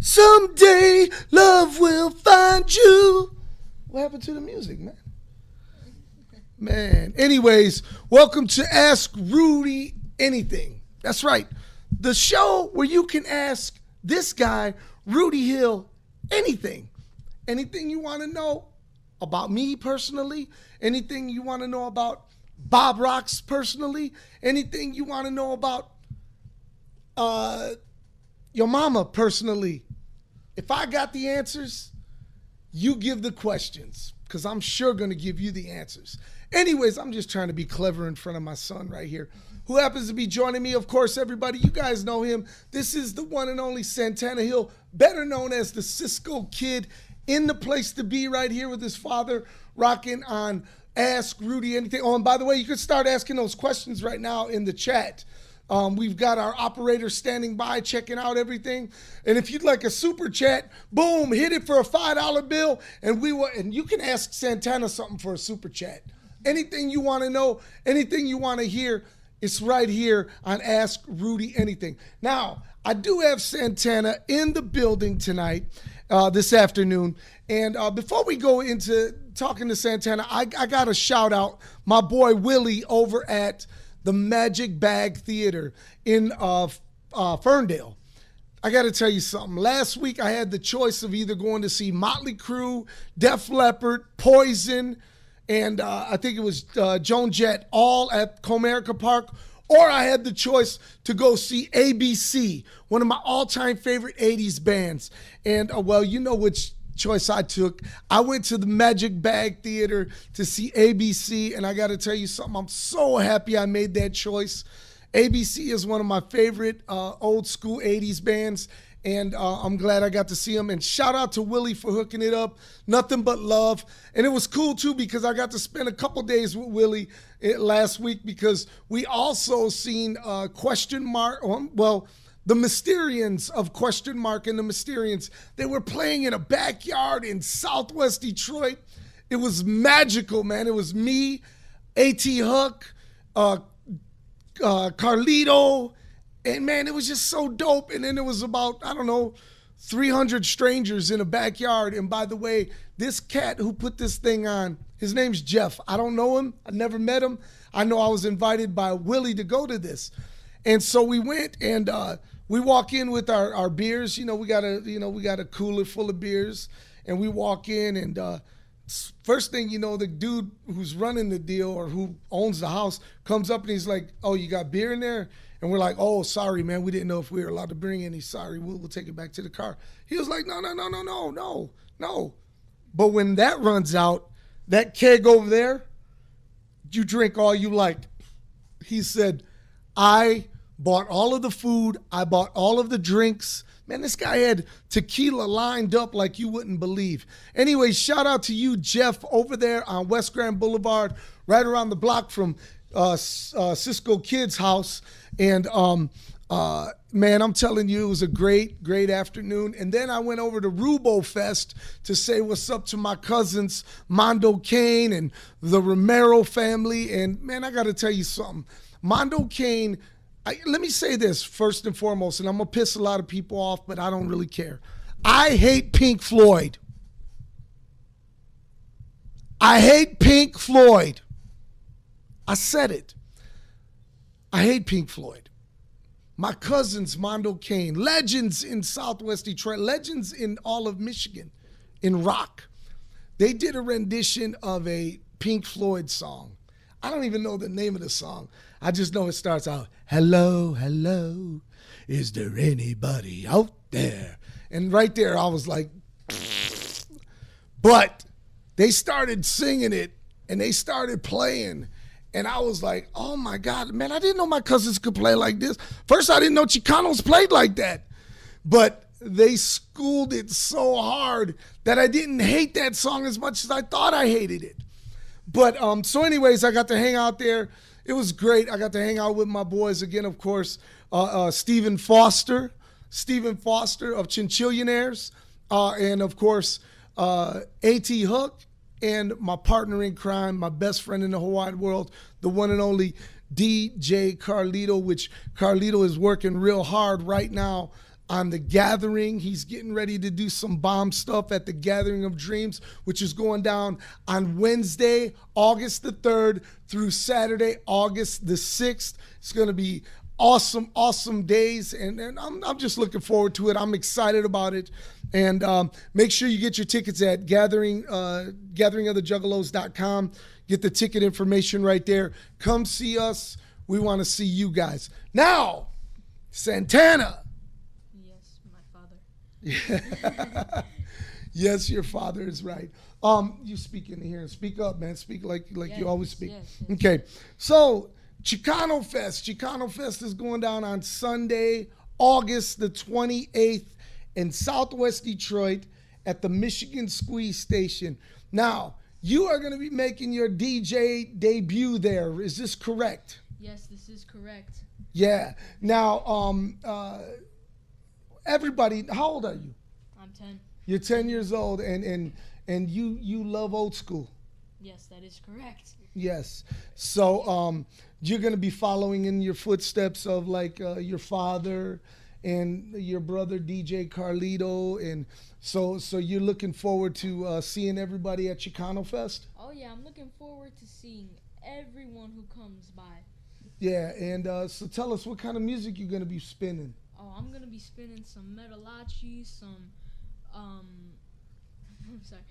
Someday love will find you. What happened to the music, man? Man. Anyways, welcome to Ask Rudy Anything. That's right. The show where you can ask this guy, Rudy Hill, anything. Anything you want to know about me personally. Anything you want to know about Bob Rox personally. Anything you want to know about your mama personally. If I got the answers, you give the questions, because I'm sure going to give you the answers. Anyways, I'm just trying to be clever in front of my son right here, who happens to be joining me. Of course, everybody, you guys know him. This is the one and only Santana Hill, better known as the Cisco Kid, in the place to be right here with his father, rocking on Ask Rudy Anything. Oh, and by the way, you can start asking those questions right now in the chat. We've got our operator standing by, checking out everything. And if you'd like a super chat, boom, hit it for a $5 bill, and you can ask Santana something for a super chat. Anything you want to know, anything you want to hear, it's right here on Ask Rudy Anything. Now, I do have Santana in the building tonight, this afternoon. And before we go into talking to Santana, I got to shout out my boy Willie over at the Magic Bag Theater in Ferndale. I got to tell you something. Last week, I had the choice of either going to see Motley Crue, Def Leppard, Poison, and I think it was Joan Jett, all at Comerica Park, or I had the choice to go see ABC, one of my all-time favorite 80s bands. And, well, you know which choice I took. I went to the Magic Bag Theater to see ABC, and I got to tell you something. I'm so happy I made that choice. ABC is one of my favorite old school 80s bands, and I'm glad I got to see them. And shout out to Willie for hooking it up. Nothing but love. And it was cool, too, because I got to spend a couple days with Willie last week, because we also seen the Mysterians of Question Mark and the Mysterians. They were playing in a backyard in Southwest Detroit. It was magical, man. It was me, A.T. Hook, Carlito, and man, it was just so dope. And then it was about, 300 strangers in a backyard. And by the way, this cat who put this thing on, his name's Jeff. I don't know him. I never met him. I know I was invited by Willie to go to this. And so we went, and we walk in with our beers. We got a cooler full of beers, and we walk in, and first thing you know, the dude who's running the deal or who owns the house comes up and he's like, "Oh, you got beer in there?" And we're like, "Oh, sorry, man, we didn't know if we were allowed to bring any. Sorry, we'll take it back to the car." He was like, "No." But when that runs out, that keg over there, you drink all you like. He said, "I bought all of the food. I bought all of the drinks." Man, this guy had tequila lined up like you wouldn't believe. Anyway, shout out to you, Jeff, over there on West Grand Boulevard, right around the block from Cisco Kid's house. And man, I'm telling you, it was a great, great afternoon. And then I went over to Rubo Fest to say what's up to my cousins, Mondo Kane and the Romero family. And man, I got to tell you something. Mondo Kane, let me say this first and foremost, and I'm going to piss a lot of people off, but I don't really care. I hate Pink Floyd. I hate Pink Floyd. I said it. I hate Pink Floyd. My cousins, Mondo Kane, legends in Southwest Detroit, legends in all of Michigan, in rock. They did a rendition of a Pink Floyd song. I don't even know the name of the song. I just know it starts out, "Hello, hello, is there anybody out there?" And right there, I was like, but they started singing it, and they started playing, and I was like, oh my God, man, I didn't know my cousins could play like this. First, I didn't know Chicanos played like that, but they schooled it so hard that I didn't hate that song as much as I thought I hated it. But so anyways, I got to hang out there. It was great. I got to hang out with my boys again, of course, Stephen Foster of Chinchillionaires, and of course, A.T. Hook, and my partner in crime, my best friend in the whole wide world, the one and only DJ Carlito, which Carlito is working real hard right now on The Gathering. He's getting ready to do some bomb stuff at The Gathering of Dreams, which is going down on Wednesday, August the 3rd through Saturday, August the 6th. It's going to be awesome days, and I'm just looking forward to it. I'm excited about it. And make sure you get your tickets at gatheringofthejuggalos.com. Get the ticket information right there. Come see us. We want to see you guys. Now, Santana. Yes, my father. Yeah. Yes, your father is right. You speak in here and speak up, man. Speak like yes, you always speak. Yes. Okay. So, Chicano Fest. Chicano Fest is going down on Sunday, August the 28th in Southwest Detroit at the Michigan Squeeze Station. Now, you are going to be making your DJ debut there. Is this correct? Yes, this is correct. Yeah. Now, everybody, how old are you? I'm 10. You're 10 years old, and you love old school. Yes, that is correct. Yes. So you're going to be following in your footsteps of like your father and your brother DJ Carlito, and so you're looking forward to seeing everybody at Chicano Fest? Oh yeah, I'm looking forward to seeing everyone who comes by. Yeah, and so tell us what kind of music you're going to be spinning. Oh, I'm going to be spinning some Metalachi, some I'm sorry.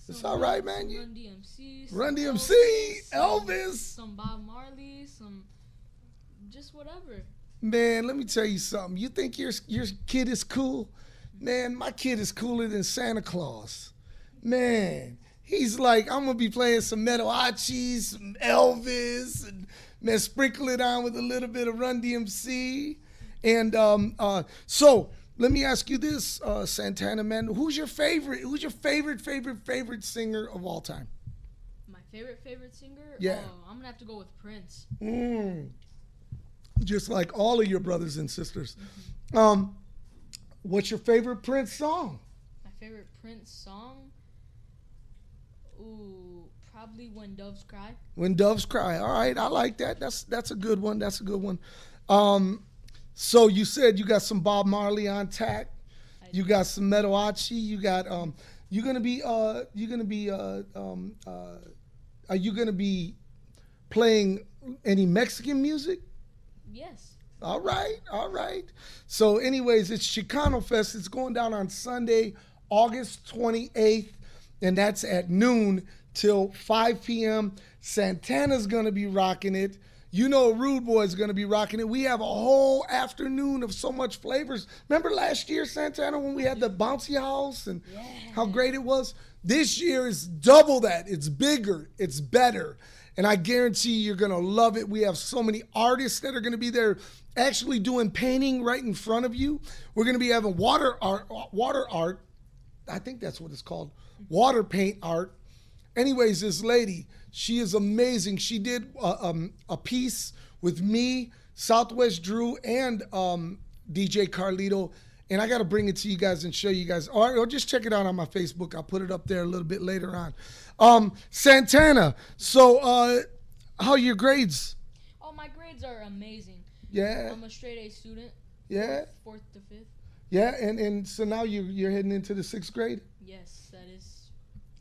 It's all right, man. Run DMC. Run DMC, Elvis. Some Bob Marley, some just whatever. Man, let me tell you something. You think your kid is cool? Man, my kid is cooler than Santa Claus. Man, he's like, I'm going to be playing some Metalachi, some Elvis, and man, sprinkle it on with a little bit of Run DMC. And so let me ask you this, Santana, man. Who's your favorite singer of all time? My favorite singer? Yeah. Oh, I'm going to have to go with Prince. Just like all of your brothers and sisters. What's your favorite Prince song? My favorite Prince song? Ooh, probably When Doves Cry. When Doves Cry. All right, I like that. That's a good one. That's a good one. So you said you got some Bob Marley on tap. You got some Metalachi. You got are you gonna be playing any Mexican music? Yes. All right. So anyways, it's Chicano Fest. It's going down on Sunday, August 28th, and that's at noon till 5 p.m. Santana's going to be rocking it. You know Rude Boy's going to be rocking it. We have a whole afternoon of so much flavors. Remember last year, Santana, when we had the bouncy house and how great it was? This year is double that. It's bigger. It's better. And I guarantee you're going to love it. We have so many artists that are going to be there actually doing painting right in front of you. We're going to be having water art. I think that's what it's called. Water paint art. Anyways, this lady, she is amazing. She did a piece with me, Southwest Drew, and DJ Carlito. And I got to bring it to you guys and show you guys. Or just check it out on my Facebook. I'll put it up there a little bit later on. Santana, so how are your grades? Oh, my grades are amazing. Yeah. I'm a straight A student. Yeah. 4th to 5th. Yeah, and so now you're heading into the 6th grade? Yes, that is.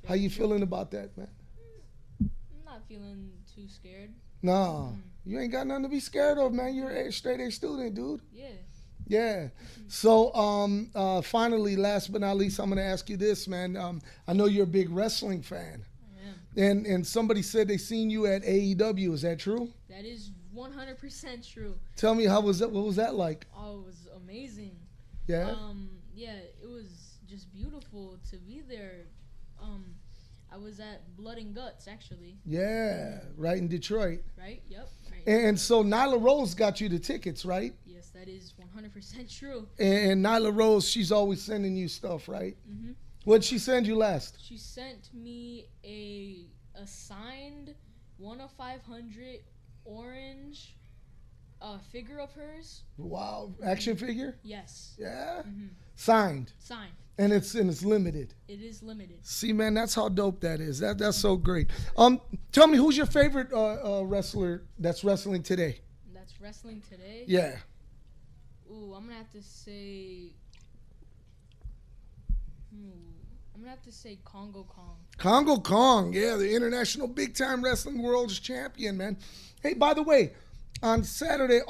How you feeling about that, man? I'm not feeling too scared. No, you ain't got nothing to be scared of, man. You're a straight A student, dude. Yeah. Yeah. So finally, last but not least, I'm going to ask you this, man. I know you're a big wrestling fan. I am. And somebody said they seen you at AEW. Is that true? That is 100% true. Tell me, how was that? What was that like? Oh, it was amazing. Yeah? Yeah, it was just beautiful to be there. I was at Blood and Guts, actually. Yeah, right in Detroit. Right? Yep. Right. And so Nyla Rose got you the tickets, right? Yes, that is 100% true. And Nyla Rose, she's always sending you stuff, right? Mm-hmm. What'd she send you last? She sent me a signed 1 of 500 orange figure of hers. Wow, action figure? Yes. Yeah? Mm-hmm. Signed. Signed. And it's limited. It is limited. See, man, that's how dope that is. That's so great. Tell me, who's your favorite wrestler that's wrestling today? That's wrestling today? Yeah. Ooh, I'm gonna have to say I'm gonna have to say Congo Kong. Congo Kong, yeah, the International Big Time Wrestling World's Champion, man. Hey, by the way, on Saturday,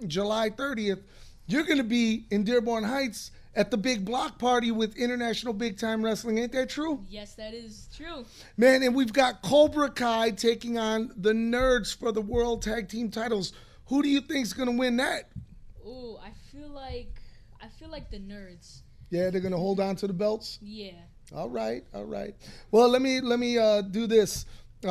July 30th, you're going to be in Dearborn Heights at the big block party with International Big Time Wrestling. Ain't that true? Yes, that is true. Man, and we've got Cobra Kai taking on the Nerds for the World Tag Team titles. Who do you think's going to win that? Oh, I feel like the Nerds. Yeah, they're going to hold on to the belts? Yeah. All right. Well, let me do this.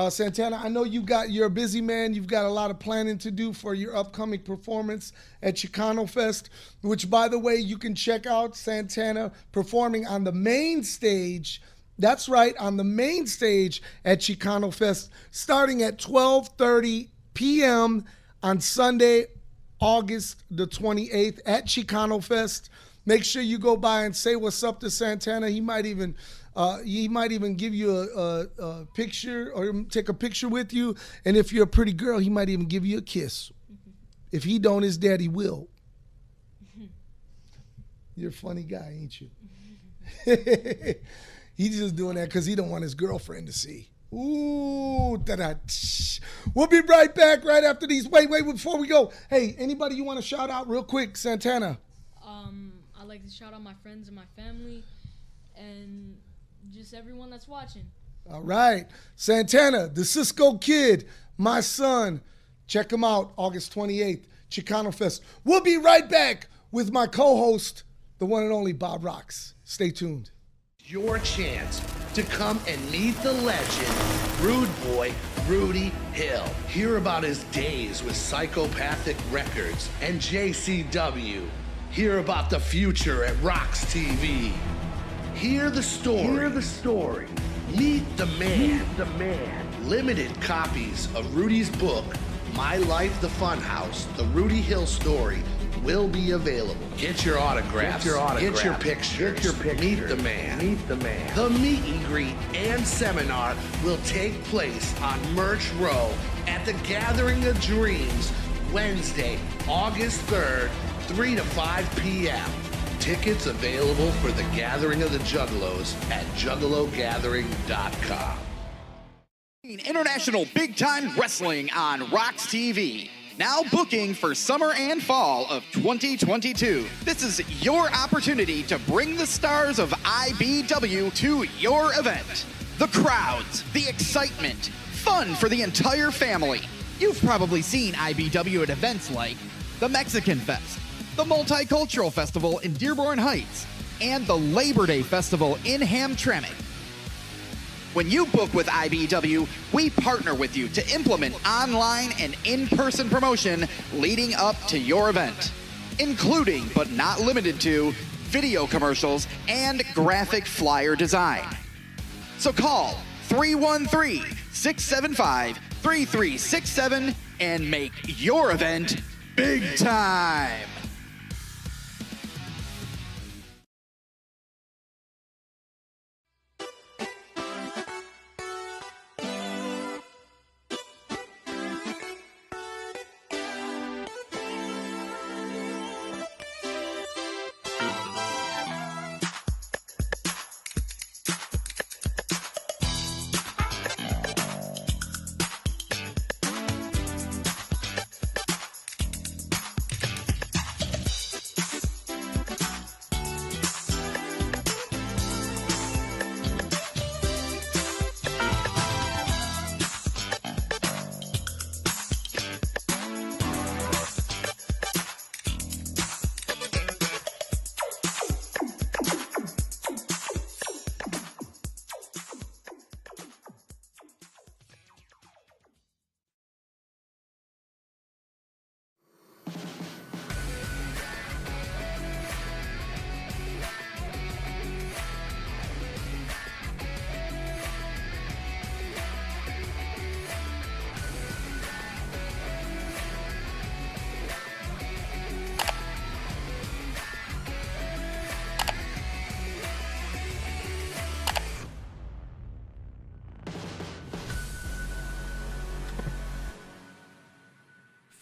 Santana, I know you're a busy man. You've got a lot of planning to do for your upcoming performance at Chicano Fest, which, by the way, you can check out Santana performing on the main stage. That's right, on the main stage at Chicano Fest, starting at 12:30 p.m. on Sunday, August the 28th at Chicano Fest. Make sure you go by and say what's up to Santana. He might even give you a picture or take a picture with you. And if you're a pretty girl, he might even give you a kiss. If he don't, his daddy will. You're a funny guy, ain't you? He's just doing that because he don't want his girlfriend to see. Ooh, da-da. We'll be right back right after these. Wait, before we go. Hey, anybody you want to shout out real quick, Santana? I'd like to shout out my friends and my family and just everyone that's watching. All right. Santana, the Cisco Kid, my son. Check him out August 28th, Chicano Fest. We'll be right back with my co-host, the one and only Bob RoX. Stay tuned. Your chance to come and meet the legend, Rude Boy Rudy Hill. Hear about his days with Psychopathic Records and JCW. Hear about the future at RoX-TV. Hear the story. Meet the man. Limited copies of Rudy's book, My Life the Funhouse, The Rudy Hill Story, will be available. Get your autographs. Get your pictures. Meet the man. The meet and greet and seminar will take place on Merch Row at the Gathering of Dreams, Wednesday, August 3rd, 3 to 5 p.m. Tickets available for the Gathering of the Juggalos at juggalogathering.com. International Big Time Wrestling on RoX-TV. Now booking for summer and fall of 2022. This is your opportunity to bring the stars of IBW to your event. The crowds, the excitement, fun for the entire family. You've probably seen IBW at events like the Mexican Fest, the Multicultural Festival in Dearborn Heights, and the Labor Day Festival in Hamtramck. When you book with IBW, we partner with you to implement online and in-person promotion leading up to your event, including but not limited to video commercials and graphic flyer design. So call 313-675-3367 and make your event big time.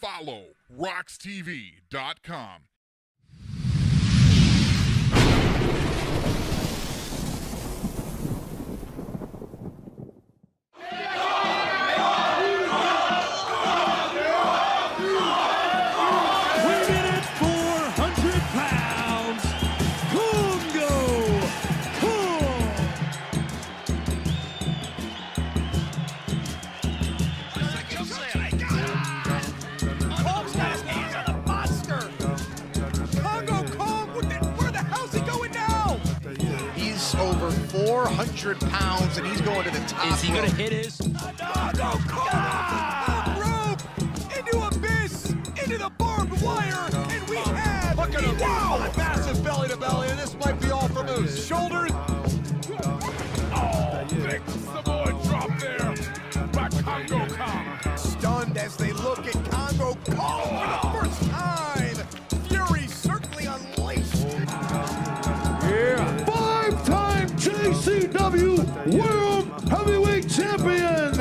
Follow RoX-TV.com. over 400 pounds, and he's going to the top. Is he going to hit his? Rope into abyss, into the barbed wire, and we have. Look at him! Wow! Massive belly to belly, and this might be all for Moose. Shoulders. Oh, big Samoa drop there by Congo Kong. Stunned as they look at Congo Kong for the first time. Fury certainly unleashed. Yeah. Five-time JCW World Heavyweight Champion.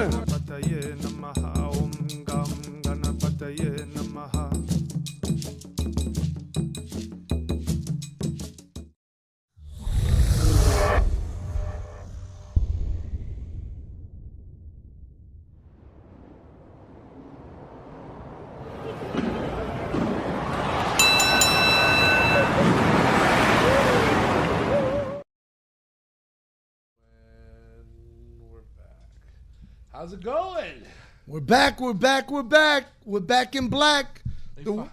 How's it going? We're back. We're back. We're back. We're back in black. They finally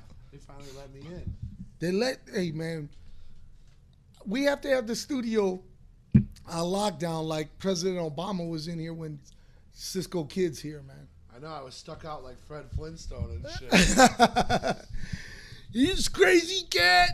let me in. Hey, man, we have to have the studio lockdown like President Obama was in here when Cisco Kid's here, man. I know, I was stuck out like Fred Flintstone and shit. You just crazy cat.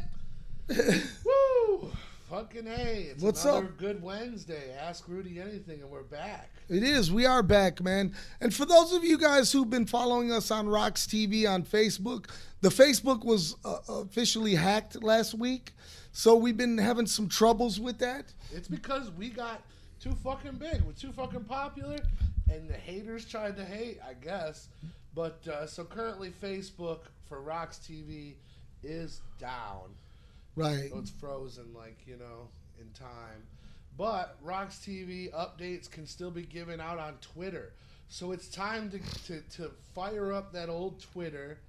Woo! Fucking A. It's What's another up? good Wednesday. Ask Rudy anything, and we're back. It is. We are back, man. And for those of you guys who've been following us on RoX-TV on Facebook, the Facebook was officially hacked last week. So we've been having some troubles with that. It's because we got too fucking big. We're too fucking popular, and the haters tried to hate, I guess. But so currently Facebook for RoX-TV is down. Right. So it's frozen, like, you know, in time. But RoX-TV updates can still be given out on Twitter. So it's time to fire up that old Twitter,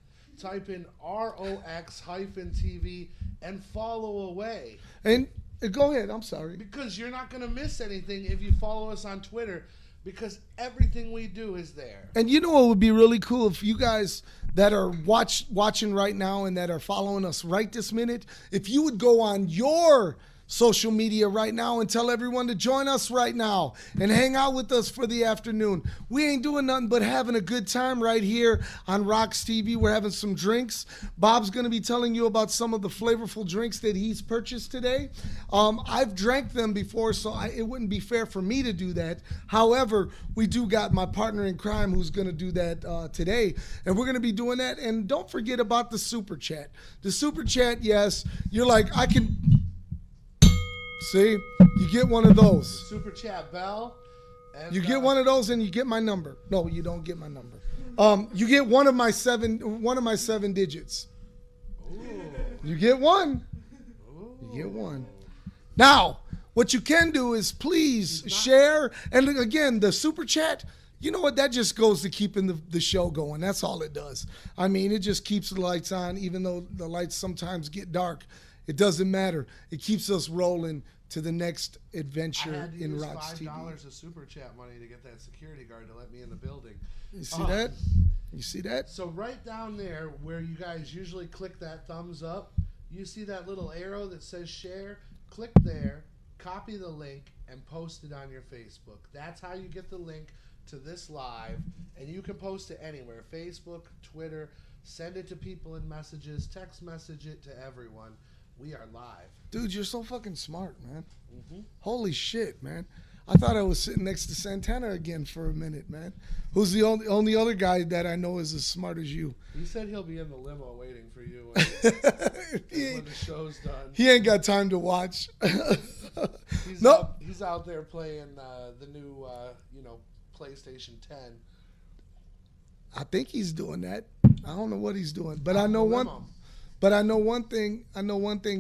type in RoX-TV, and follow away. And go ahead. I'm sorry. Because you're not going to miss anything if you follow us on Twitter, because everything we do is there. And you know what would be really cool if you guys that are watching right now and that are following us right this minute, if you would go on your social media right now and tell everyone to join us right now and hang out with us for the afternoon. We ain't doing nothing but having a good time right here on RoX-TV. We're having some drinks. Bob's going to be telling you about some of the flavorful drinks that he's purchased today. I've drank them before, so it wouldn't be fair for me to do that. However, we do got my partner in crime who's going to do that today, and we're going to be doing that. And don't forget about the Super Chat. The Super Chat, yes, you're like, I can... See, you get one of those. Super Chat Bell. And, you get one of those, and you get my number. No, you don't get my number. You get one of my seven digits. Ooh. You get one. Ooh. You get one. Now, what you can do is please share. And again, the Super Chat, you know what? That just goes to keeping the show going. That's all it does. I mean, it just keeps the lights on, even though the lights sometimes get dark. It doesn't matter. It keeps us rolling to the next adventure in RoX-TV. I had to use $5 of Super Chat money to get that security guard to let me in the building. You see that? You see that? So right down there where you guys usually click that thumbs up, you see that little arrow that says share? Click there, copy the link, and post it on your Facebook. That's how you get the link to this live, and you can post it anywhere. Facebook, Twitter, send it to people in messages, text message it to everyone. We are live. Dude, you're so fucking smart, man. Mm-hmm. Holy shit, man. I thought I was sitting next to Santana again for a minute, man. Who's the only other guy that I know is as smart as you. He said he'll be in the limo waiting for you when the show's done. He ain't got time to watch. He's out there playing the new, PlayStation 10. I think he's doing that. I don't know what he's doing, but I know one. But I know one thing.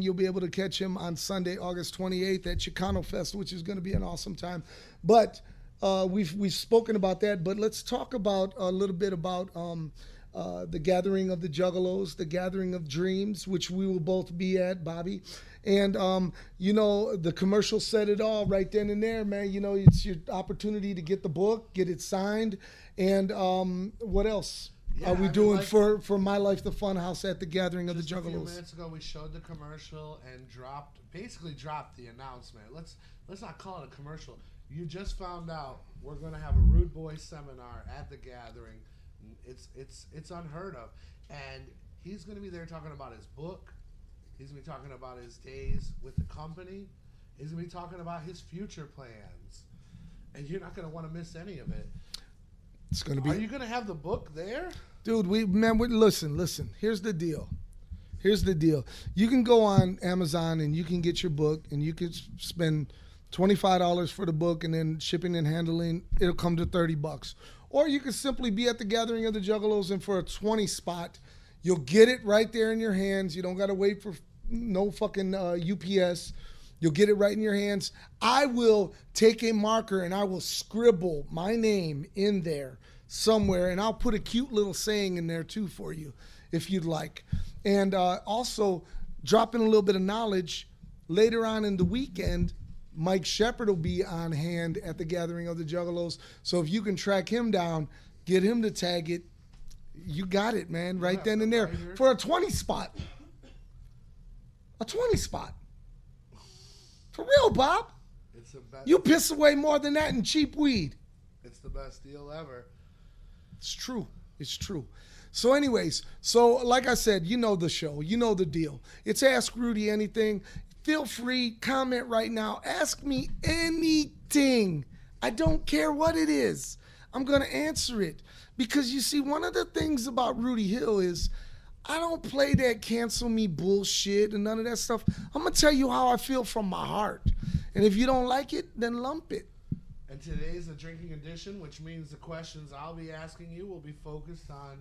You'll be able to catch him on Sunday, August 28th at Chicano Fest, which is going to be an awesome time. But we've spoken about that. But let's talk about a little bit about the gathering of the Juggalos, the gathering of dreams, which we will both be at, Bobby. And the commercial said it all right then and there, man. You know, it's your opportunity to get the book, get it signed, and what else? are we doing for My Life the Funhouse at the Gathering of the Just a few Juggalos? minutes ago, we showed the commercial and basically dropped the announcement. Let's not call it a commercial. You just found out we're going to have a Rude Boy seminar at the Gathering. It's unheard of, and he's going to be there talking about his book. He's going to be talking about his days with the company. He's going to be talking about his future plans, and you're not going to want to miss any of it. It's going to be. Are you going to have the book there? Dude, listen. Here's the deal. You can go on Amazon and you can get your book, and you can spend $25 for the book, and then shipping and handling, it'll come to $30. Or you can simply be at the Gathering of the Juggalos, and for a 20 spot, you'll get it right there in your hands. You don't got to wait for no fucking UPS. You'll get it right in your hands. I will take a marker and I will scribble my name in there somewhere, and I'll put a cute little saying in there too for you if you'd like. And also dropping a little bit of knowledge, later on in the weekend, Mike Shepard will be on hand at the Gathering of the Juggalos. So if you can track him down, get him to tag it, you got it, man, right then and there. For a 20 spot. A 20 spot. For real, Bob. It's the best. You piss away more than that in cheap weed. It's the best deal ever. It's true. It's true. So anyways, like I said, you know the show. You know the deal. It's Ask Rudy Anything. Feel free, comment right now. Ask me anything. I don't care what it is. I'm going to answer it. Because you see, one of the things about Rudy Hill is I don't play that cancel me bullshit and none of that stuff. I'm going to tell you how I feel from my heart. And if you don't like it, then lump it. And today's the drinking edition, which means the questions I'll be asking you will be focused on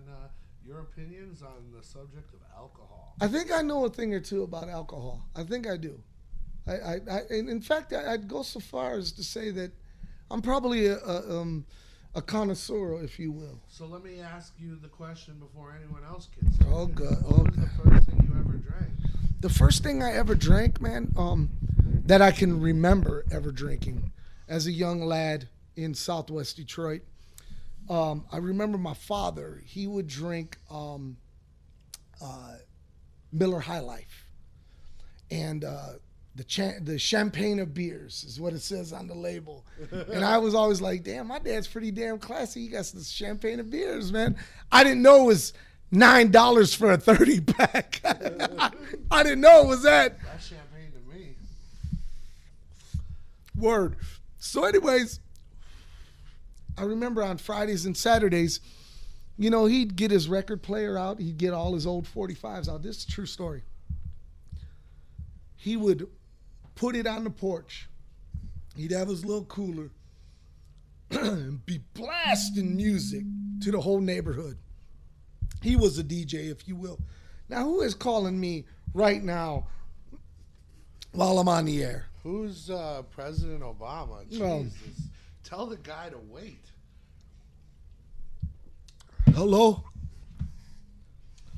your opinions on the subject of alcohol. I think I know a thing or two about alcohol. I think I do. In fact, I'd go so far as to say that I'm probably a connoisseur, if you will. So let me ask you the question before anyone else gets it. Oh, God. What was the first thing you ever drank? The first thing I ever drank, man, that I can remember ever drinking as a young lad in Southwest Detroit, I remember my father, he would drink Miller High Life. And the champagne of beers is what it says on the label. And I was always like, damn, my dad's pretty damn classy. He got some champagne of beers, man. I didn't know it was $9 for a 30 pack. I didn't know it was that. That's champagne to me. Word. So anyways, I remember on Fridays and Saturdays, you know, he'd get his record player out. He'd get all his old 45s out. This is a true story. He would put it on the porch. He'd have his little cooler and be blasting music to the whole neighborhood. He was a DJ, if you will. Now, who is calling me right now while I'm on the air? Who's President Obama? Jesus. Tell the guy to wait. Hello?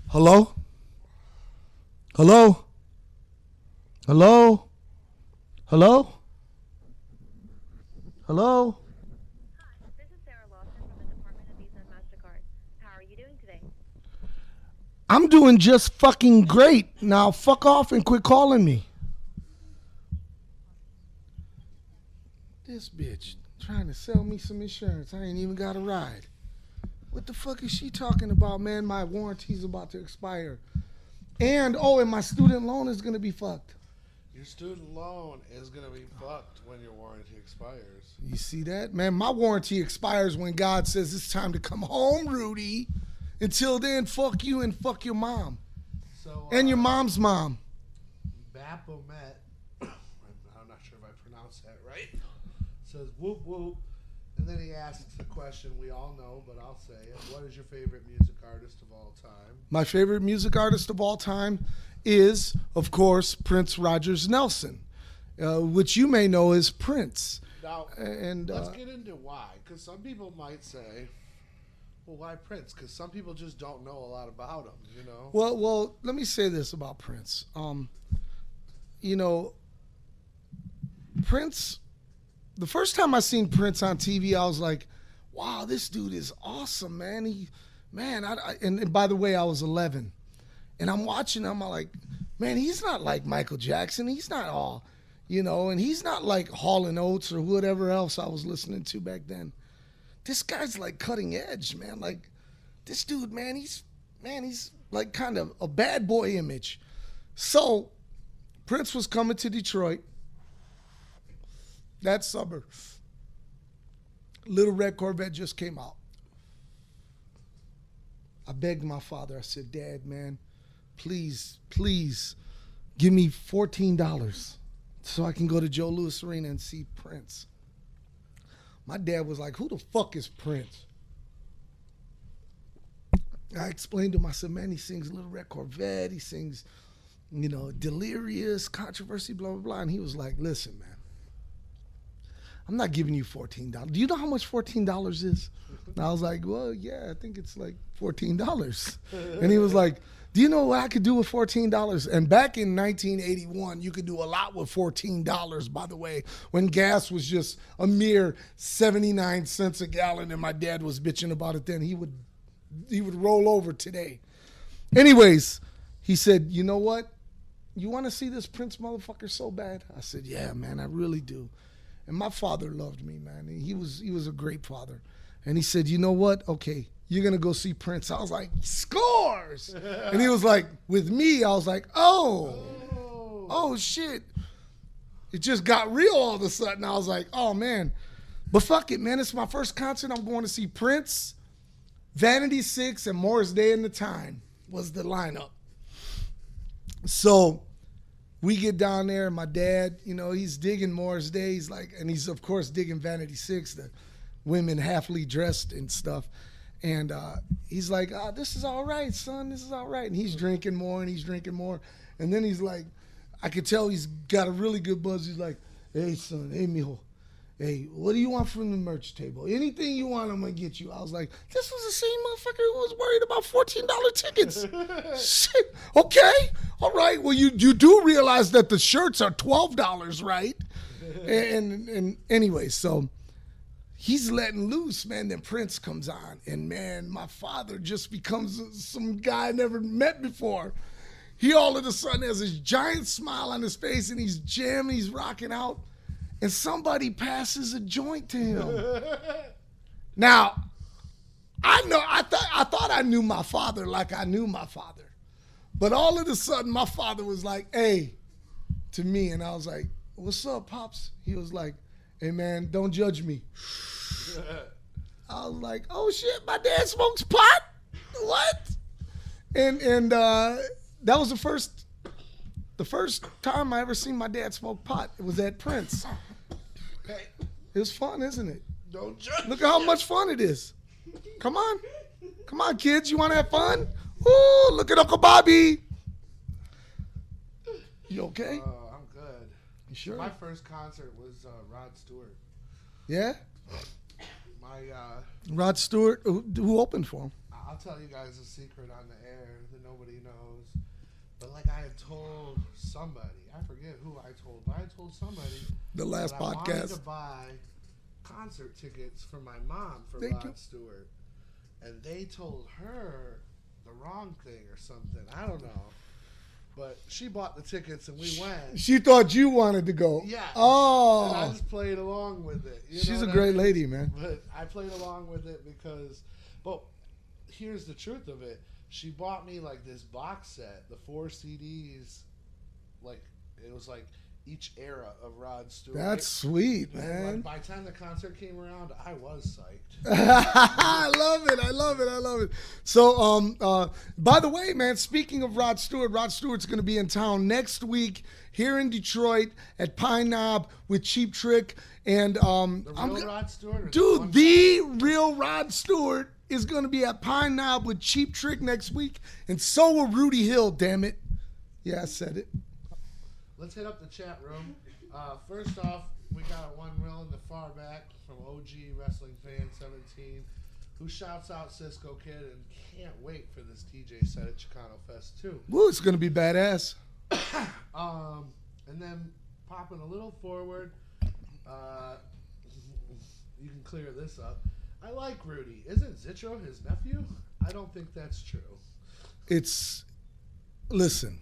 Hello? Hello? Hello? Hello? Hello? Hi, this is Sarah Lawson from the Department of Visa and MasterCard. How are you doing today? I'm doing just fucking great. Now fuck off and quit calling me. This bitch trying to sell me some insurance. I ain't even got a ride. What the fuck is she talking about, man? My warranty's about to expire. And my student loan is going to be fucked. Your student loan is going to be fucked when your warranty expires. You see that? Man, my warranty expires when God says it's time to come home, Rudy. Until then, fuck you and fuck your mom. So, and your mom's mom. Baphomet, I'm not sure if I pronounced that right, says whoop whoop. And then he asks the question we all know, but I'll say it. What is your favorite music artist of all time? My favorite music artist of all time is, of course, Prince Rogers Nelson, which you may know as Prince. Now, and let's get into why. Because some people might say, well, why Prince? Because some people just don't know a lot about him, you know? Well, let me say this about Prince. You know, Prince... The first time I seen Prince on TV, I was like, wow, this dude is awesome, man. He man, and by the way, I was 11. And I'm watching him, I'm like, man, he's not like Michael Jackson. He's not all, and he's not like Hall & Oates or whatever else I was listening to back then. This guy's like cutting edge, man. Like, this dude, man, he's like kind of a bad boy image. So, Prince was coming to Detroit that summer. Little Red Corvette just came out. I begged my father. I said, Dad, man, please give me $14 so I can go to Joe Louis Arena and see Prince. My dad was like, who the fuck is Prince? I explained to him, I said, man, he sings Little Red Corvette. He sings, Delirious, Controversy, blah, blah, blah. And he was like, listen, man, I'm not giving you $14. Do you know how much $14 is? And I was like, well, yeah, I think it's like $14. And he was like, do you know what I could do with $14? And back in 1981, you could do a lot with $14, by the way, when gas was just a mere 79 cents a gallon and my dad was bitching about it then. He would roll over today. Anyways, he said, you know what? You want to see this Prince motherfucker so bad? I said, yeah, man, I really do. And my father loved me, man. He was a great father. And he said, you know what? Okay, you're going to go see Prince. I was like, scores! And he was like, with me, I was like, oh, shit. It just got real all of a sudden. I was like, oh, man. But fuck it, man. It's my first concert. I'm going to see Prince, Vanity 6, and Morris Day and the Time was the lineup. So we get down there, and my dad, he's digging Morris Day. He's like, and he's, of course, digging Vanity 6, the women halfly dressed and stuff. And he's like, this is all right, son. This is all right. And he's drinking more and he's drinking more. And then he's like, I could tell he's got a really good buzz. He's like, hey, son, hey, mijo. Hey, what do you want from the merch table? Anything you want, I'm going to get you. I was like, this was the same motherfucker who was worried about $14 tickets. Shit. Okay. All right. Well, you do realize that the shirts are $12, right? And anyway, so he's letting loose, man. Then Prince comes on. And, man, my father just becomes some guy I never met before. He all of a sudden has this giant smile on his face, and he's jamming, he's rocking out. And somebody passes a joint to him. Now, I thought I knew my father like I knew my father. But all of a sudden, my father was like, hey, to me. And I was like, what's up, Pops? He was like, hey, man, don't judge me. I was like, oh, shit, my dad smokes pot? What? And that was the first time I ever seen my dad smoke pot. It was at Prince. It was fun, isn't it? Don't judge. Look at how much fun it is. Come on, kids. You want to have fun? Ooh, look at Uncle Bobby. You okay? I'm good. You sure? My first concert was Rod Stewart. Yeah? My Rod Stewart, who opened for him? I'll tell you guys a secret on the air that nobody knows. But like I had told somebody, I forget who I told, but I told somebody The last that I wanted podcast. to buy concert tickets for my mom for Thank you. Rod Stewart. And they told her the wrong thing or something. I don't know. But she bought the tickets and we went. She thought you wanted to go. Yeah. Oh. And I just played along with it. She's a great lady, man. But I played along with it because, but here's the truth of it. She bought me like this box set, the 4 CDs, like it was like each era of Rod Stewart. That's sweet, And man. like, by the time the concert came around, I was psyched. I love it. So, by the way, man, speaking of Rod Stewart's going to be in town next week here in Detroit at Pine Knob with Cheap Trick. And The real Rod Stewart? Or dude, the real Rod Stewart is going to be at Pine Knob with Cheap Trick next week. And so will Rudy Hill, damn it. Yeah, I said it. Let's hit up the chat room. First off, we got a one real in the far back from OG Wrestling Fan 17, who shouts out Cisco Kid and can't wait for this TJ set at Chicano Fest too. Woo, it's going to be badass. And then popping a little forward, you can clear this up. I like Rudy. Isn't Zitro his nephew? I don't think that's true. Listen,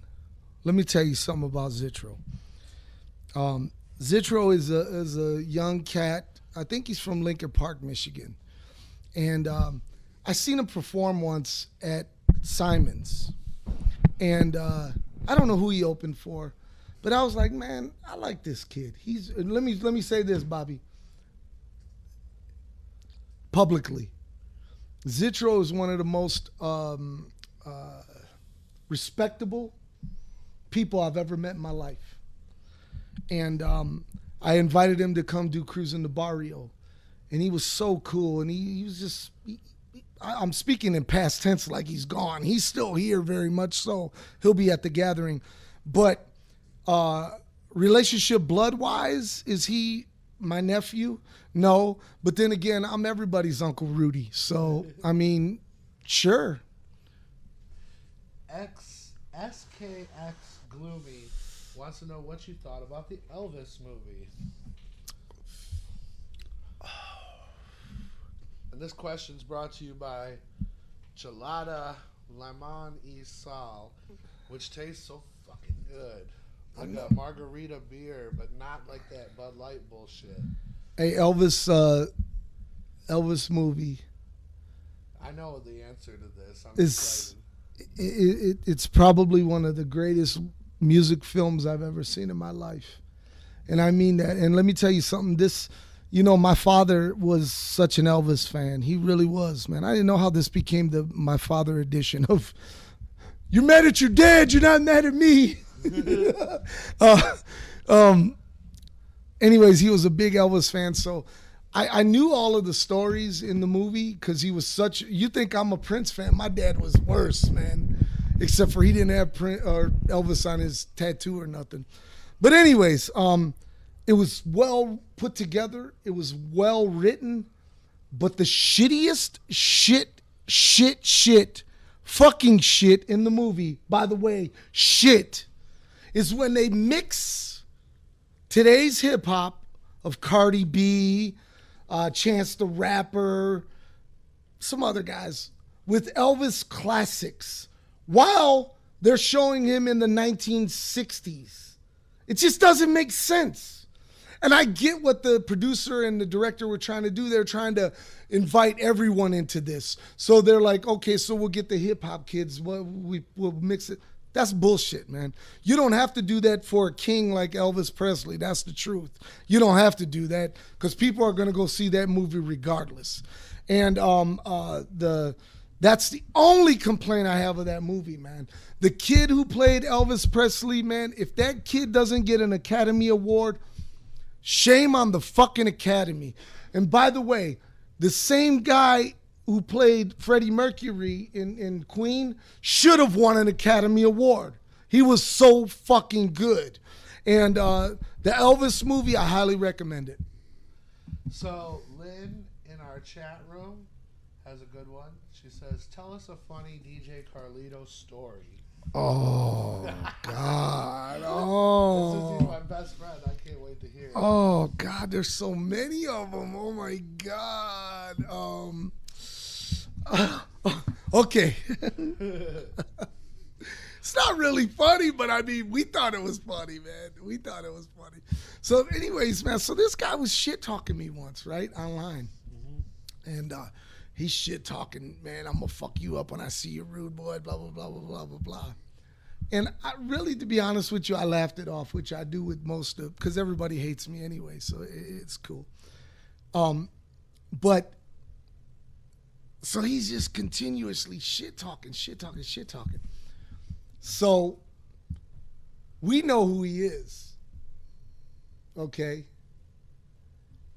let me tell you something about Zitro. Zitro is a young cat. I think he's from Lincoln Park, Michigan. And I seen him perform once at Simon's. And I don't know who he opened for, but I was like, man, I like this kid. Let me say this, Bobby. Publicly, Zitro is one of the most respectable people I've ever met in my life. And I invited him to come do Cruising the Barrio. And he was so cool. And he was just, I'm speaking in past tense like he's gone. He's still here very much so. He'll be at the gathering. But relationship blood-wise, is he my nephew? No. But then again, I'm everybody's Uncle Rudy. So, I mean, sure. SKX Gloomy wants to know what you thought about the Elvis movie. And this question's brought to you by Gelada Limon y Sal, which tastes so fucking good. Like a margarita beer, but not like that Bud Light bullshit. Hey, Elvis movie. I know the answer to this. I'm excited. It's probably one of the greatest music films I've ever seen in my life. And I mean that. And let me tell you something. My father was such an Elvis fan. He really was, man. I didn't know how this became my father edition of, you're mad at your dad, you're not mad at me. Anyways, he was a big Elvis fan. So I knew all of the stories in the movie because he was you think I'm a Prince fan. My dad was worse, man. Except for he didn't have Elvis on his tattoo or nothing. But anyways, it was well put together. It was well written. But the shittiest fucking shit in the movie, by the way, is when they mix today's hip hop of Cardi B, Chance the Rapper, some other guys, with Elvis classics while they're showing him in the 1960s. It just doesn't make sense. And I get what the producer and the director were trying to do. They're trying to invite everyone into this. So they're like, okay, so we'll get the hip hop kids. We'll mix it. That's bullshit, man. You don't have to do that for a king like Elvis Presley. That's the truth. You don't have to do that because people are going to go see that movie regardless. And that's the only complaint I have of that movie, man. The kid who played Elvis Presley, man, if that kid doesn't get an Academy Award, shame on the fucking Academy. And by the way, the same guy who played Freddie Mercury in Queen should have won an Academy Award. He was so fucking good. And the Elvis movie, I highly recommend it. So Lynn in our chat room has a good one. She says, tell us a funny DJ Carlito story. Oh, God. Oh. This is my best friend. I can't wait to hear it. Oh, God, there's so many of them. Oh, my God. Okay. It's not really funny, but I mean, we thought it was funny, man. We thought it was funny. So anyways, man, so this guy was shit-talking me once, right, online. Mm-hmm. And he's shit-talking, man, I'm going to fuck you up when I see you, rude boy, blah, blah, blah, blah, blah, blah, blah. And I really, to be honest with you, I laughed it off, which I do with most of, because everybody hates me anyway, so it's cool. But, so he's just continuously shit-talking. So, we know who he is, okay?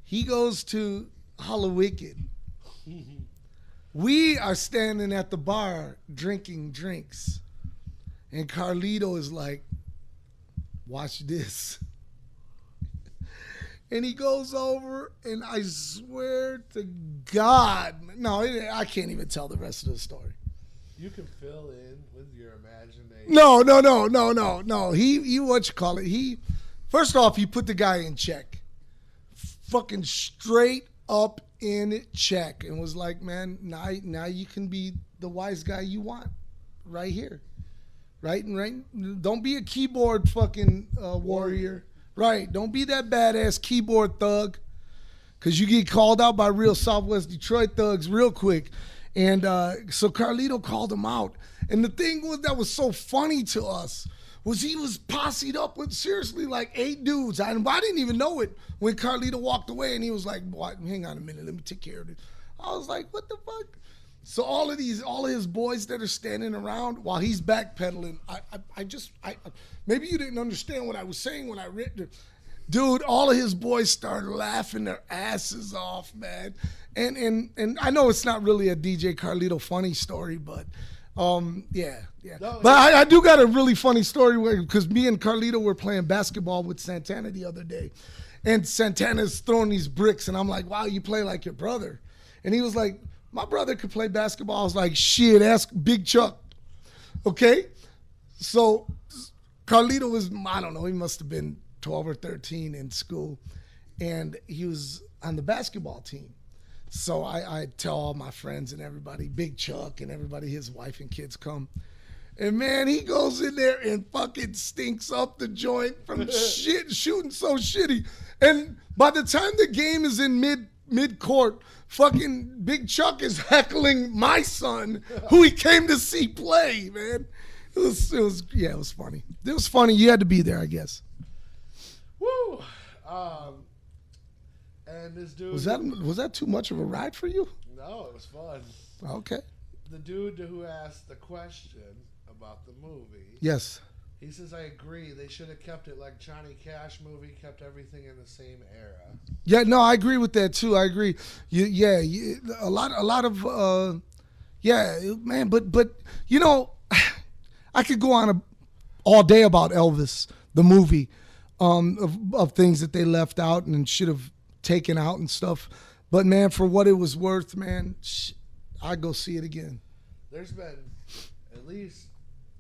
He goes to Hollowicked. We are standing at the bar drinking drinks. And Carlito is like, watch this. And he goes over, and I swear to God, no, I can't even tell the rest of the story. You can fill in with your imagination. No. He what you call it? First off, he put the guy in check. Fucking straight up in check and was like, man, now you can be the wise guy you want right here. Right? Don't be a keyboard fucking warrior. Right. Don't be that badass keyboard thug. Because you get called out by real Southwest Detroit thugs real quick. And so Carlito called him out. And the thing that was so funny to us was he was posseed up with seriously like 8 dudes. I didn't even know it when Carlito walked away and he was like, "What? Hang on a minute, let me take care of it." I was like, what the fuck? So all of his boys that are standing around while he's backpedaling, I maybe you didn't understand what I was saying when I read it. Dude, all of his boys started laughing their asses off, man. And I know it's not really a DJ Carlito funny story, but yeah. No, but I do got a really funny story because me and Carlito were playing basketball with Santana the other day. And Santana's throwing these bricks, and I'm like, wow, you play like your brother. And he was like, my brother could play basketball. I was like, shit, ask Big Chuck. Okay? So Carlito was, I don't know, he must have been 12 or 13 in school. And he was on the basketball team. So I tell all my friends and everybody, Big Chuck and everybody, his wife and kids come. And man, he goes in there and fucking stinks up the joint from shooting so shitty. And by the time the game is in mid-court, fucking Big Chuck is heckling my son, who he came to see play, man. It was funny. It was funny. You had to be there, I guess. Woo! And this dude was that too much of a ride for you? No, it was fun. Okay. The dude who asked the question about the movie. Yes. He says, I agree. They should have kept it like Johnny Cash movie, kept everything in the same era. Yeah, no, I agree with that too. I agree. A lot of man, but you know, I could go on all day about Elvis, the movie, of things that they left out and should have taken out and stuff. But man, for what it was worth, man, I'd go see it again. There's been at least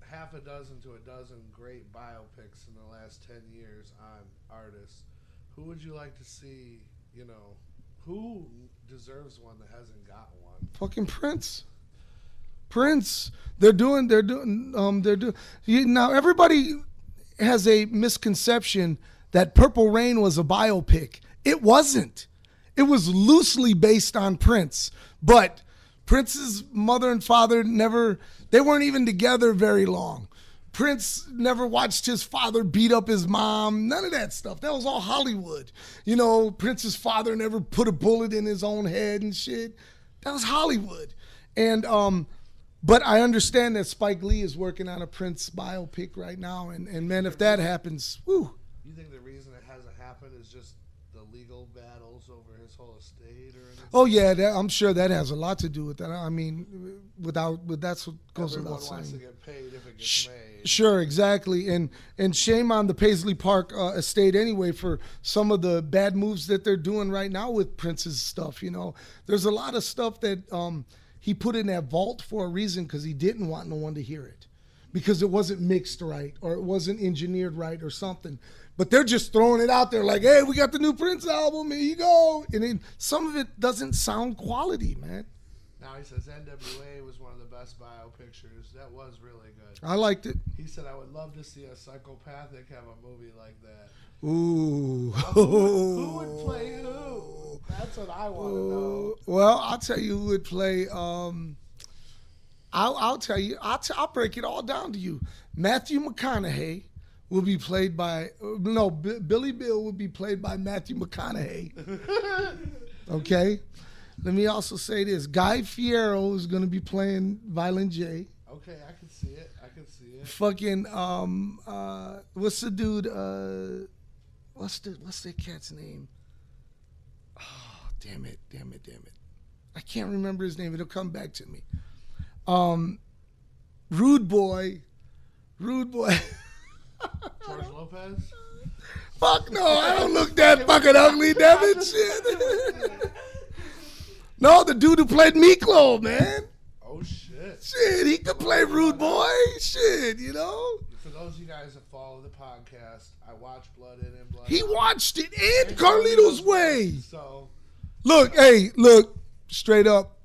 half a dozen to a dozen great biopics in the last 10 years on artists. Who would you like to see, who deserves one that hasn't got one? Fucking Prince. They're doing now everybody has a misconception that Purple Rain was a biopic. It wasn't. It was loosely based on Prince, but Prince's mother and father they weren't even together very long. Prince never watched his father beat up his mom, none of that stuff. That was all Hollywood. Prince's father never put a bullet in his own head and shit. That was Hollywood. And but I understand that Spike Lee is working on a Prince biopic right now, and man, if that happens, whew. You think the reason it hasn't happened is just the legal battles over his whole estate or anything? Oh yeah, I'm sure that has a lot to do with that. I mean, that's what goes Everyone without saying. wants to get paid if it gets made. Sure, exactly, and shame on the Paisley Park estate anyway for some of the bad moves that they're doing right now with Prince's stuff. There's a lot of stuff that he put in that vault for a reason because he didn't want no one to hear it, because it wasn't mixed right or it wasn't engineered right or something. But they're just throwing it out there like, hey, we got the new Prince album, here you go. And then some of it doesn't sound quality, man. Now he says NWA was one of the best bio pictures. That was really good. I liked it. He said, I would love to see a psychopathic have a movie like that. Ooh. Who would play who? That's what I want to know. Well, I'll tell you who would play. I'll tell you. I'll break it all down to you. Matthew McConaughey will be played by Billy Bill will be played by Matthew McConaughey. Okay. Let me also say this: Guy Fieri is going to be playing Violent J. Okay, I can see it. Fucking what's the dude? What's that cat's name? Oh, damn it! I can't remember his name. It'll come back to me. Rude boy. George Lopez? Fuck no, I don't look that fucking ugly, damn it, shit. No, the dude who played Miklo, man. Oh, shit. Shit, he could play Rude Boy. Shit, For those of you guys that follow the podcast, I watched Blood In and Blood Out. He watched it and Carlito's Way. So, Look, hey, look, straight up.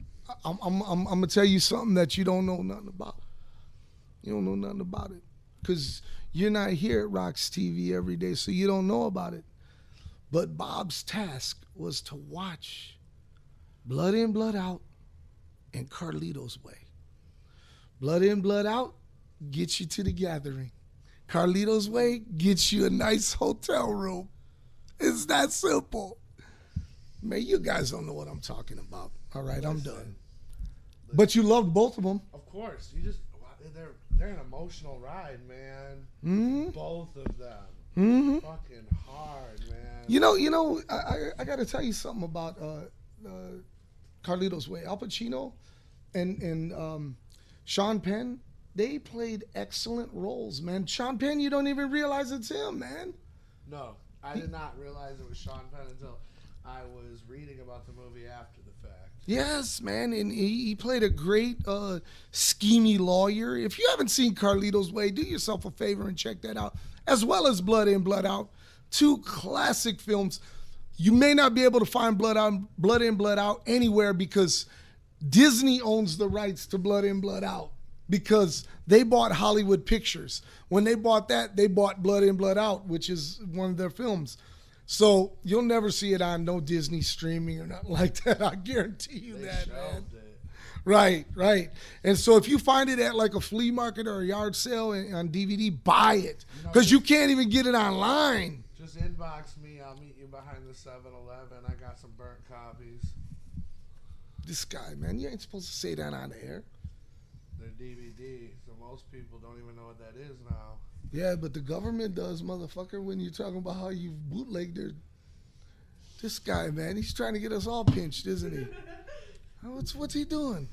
I'm gonna tell you something that you don't know nothing about. You don't know nothing about it because you're not here at RoX-TV every day, so you don't know about it. But Bob's task was to watch Blood In, Blood Out and Carlito's Way. Blood In, Blood Out gets you to the gathering. Carlito's Way gets you a nice hotel room. It's that simple. Man, you guys don't know what I'm talking about. All right, I'm done. But you loved both of them. Of course. They're an emotional ride, man. Mm-hmm. Both of them. Mm-hmm. Fucking hard, man. You know, I got to tell you something about Carlito's Way. Al Pacino and Sean Penn, they played excellent roles, man. Sean Penn, you don't even realize it's him, man. No, I did not realize it was Sean Penn until I was reading about the movie after the fact. Yes, man, and he played a great schemy lawyer. If you haven't seen Carlito's Way, do yourself a favor and check that out, as well as Blood In, Blood Out. Two classic films. You may not be able to find Blood In, Blood Out anywhere because Disney owns the rights to Blood In, Blood Out because they bought Hollywood Pictures. When they bought that, they bought Blood In, Blood Out, which is one of their films. So you'll never see it on no Disney streaming or nothing like that. I guarantee you that, man. Right. And so if you find it at like a flea market or a yard sale on DVD, buy it because you can't even get it online. Just inbox me. I'll meet you behind the 7-Eleven. I got some burnt copies. This guy, man, you ain't supposed to say that on the air. They're DVD, so most people don't even know what that is now. Yeah, but the government does, motherfucker, when you're talking about how you bootlegged their... This guy, man, he's trying to get us all pinched, isn't he? What's he doing?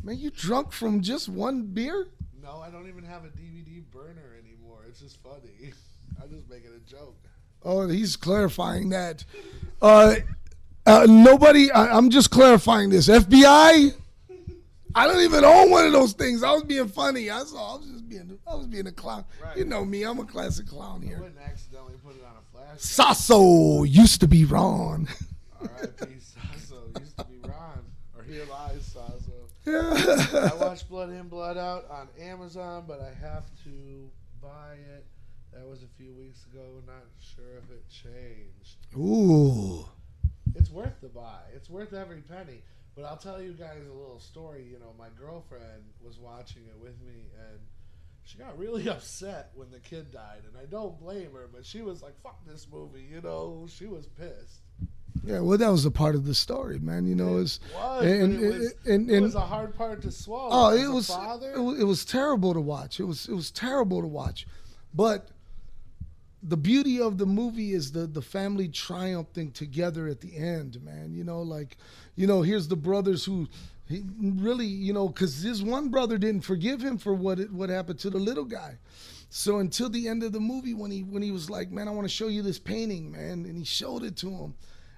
Man, you drunk from just one beer? No, I don't even have a DVD burner anymore. It's just funny. I'm just making a joke. Oh, he's clarifying that. Nobody, I'm just clarifying this. FBI, I don't even own one of those things. I was being funny. I was being a clown. Right. You know me, I'm a classic clown here. I wouldn't accidentally put it on a flash. Sasso used to be Ron. R.I.P. Sasso used to be Ron. Or here lies Sasso. Yeah. I watched Blood In, Blood Out on Amazon, but I have to buy it. That was a few weeks ago. Not sure if it changed. Ooh. It's worth the buy. It's worth every penny. But I'll tell you guys a little story. You know, my girlfriend was watching it with me, and she got really upset when the kid died. And I don't blame her, but she was like, fuck this movie. You know, she was pissed. Yeah, well, that was a part of the story, man. You know, it was a hard part to swallow. Oh, it was terrible to watch. It was terrible to watch. But the beauty of the movie is the family triumphing together at the end, man. You know, like, you know, here's the brothers who really, you know, because his one brother didn't forgive him for what happened to the little guy. So until the end of the movie, when he was like, man, I want to show you this painting, man, and he showed it to him.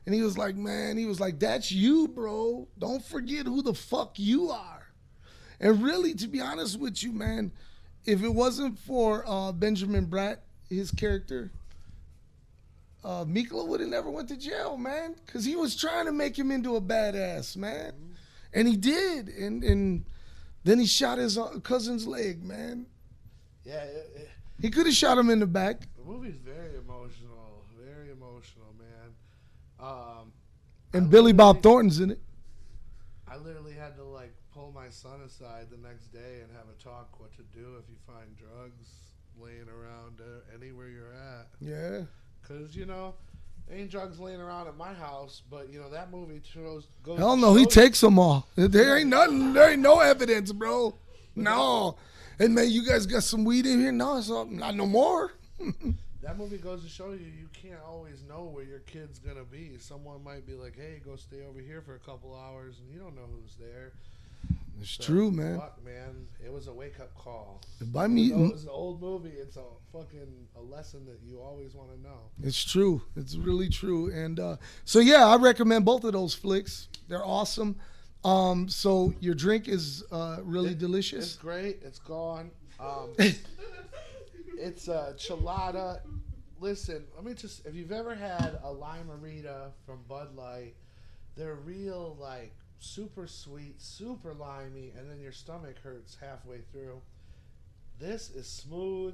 And he was like, man, that's you, bro. Don't forget who the fuck you are. And really, to be honest with you, man, if it wasn't for Benjamin Bratt, his character, Mikla would have never went to jail, man, because he was trying to make him into a badass, man. And he did. And then he shot his cousin's leg, man. Yeah. He could have shot him in the back. The movie's very emotional, man. And Billy Bob Thornton's in it. I literally had to like pull my son aside the next day and have a talk what to do if you find drugs laying around anywhere you're at. Yeah. Because, you know, there ain't drugs laying around at my house, but, you know, that movie goes... Hell no, he takes them all. There ain't nothing. There ain't no evidence, bro. No. And, man, you guys got some weed in here? No, it's not no more. That movie goes to show you can't always know where your kid's going to be. Someone might be like, hey, go stay over here for a couple hours, and you don't know who's there. It's true, man. Fuck, man. It was a wake-up call. By me, it was an old movie. It's a lesson that you always want to know. It's true. It's really true. And so, yeah, I recommend both of those flicks. They're awesome. So your drink is really delicious. It's great. It's gone. It's Chelada. listen, let me just, if you've ever had a Lime-A-Rita from Bud Light, they're real, like, super sweet, super limey, and then your stomach hurts halfway through. This is smooth,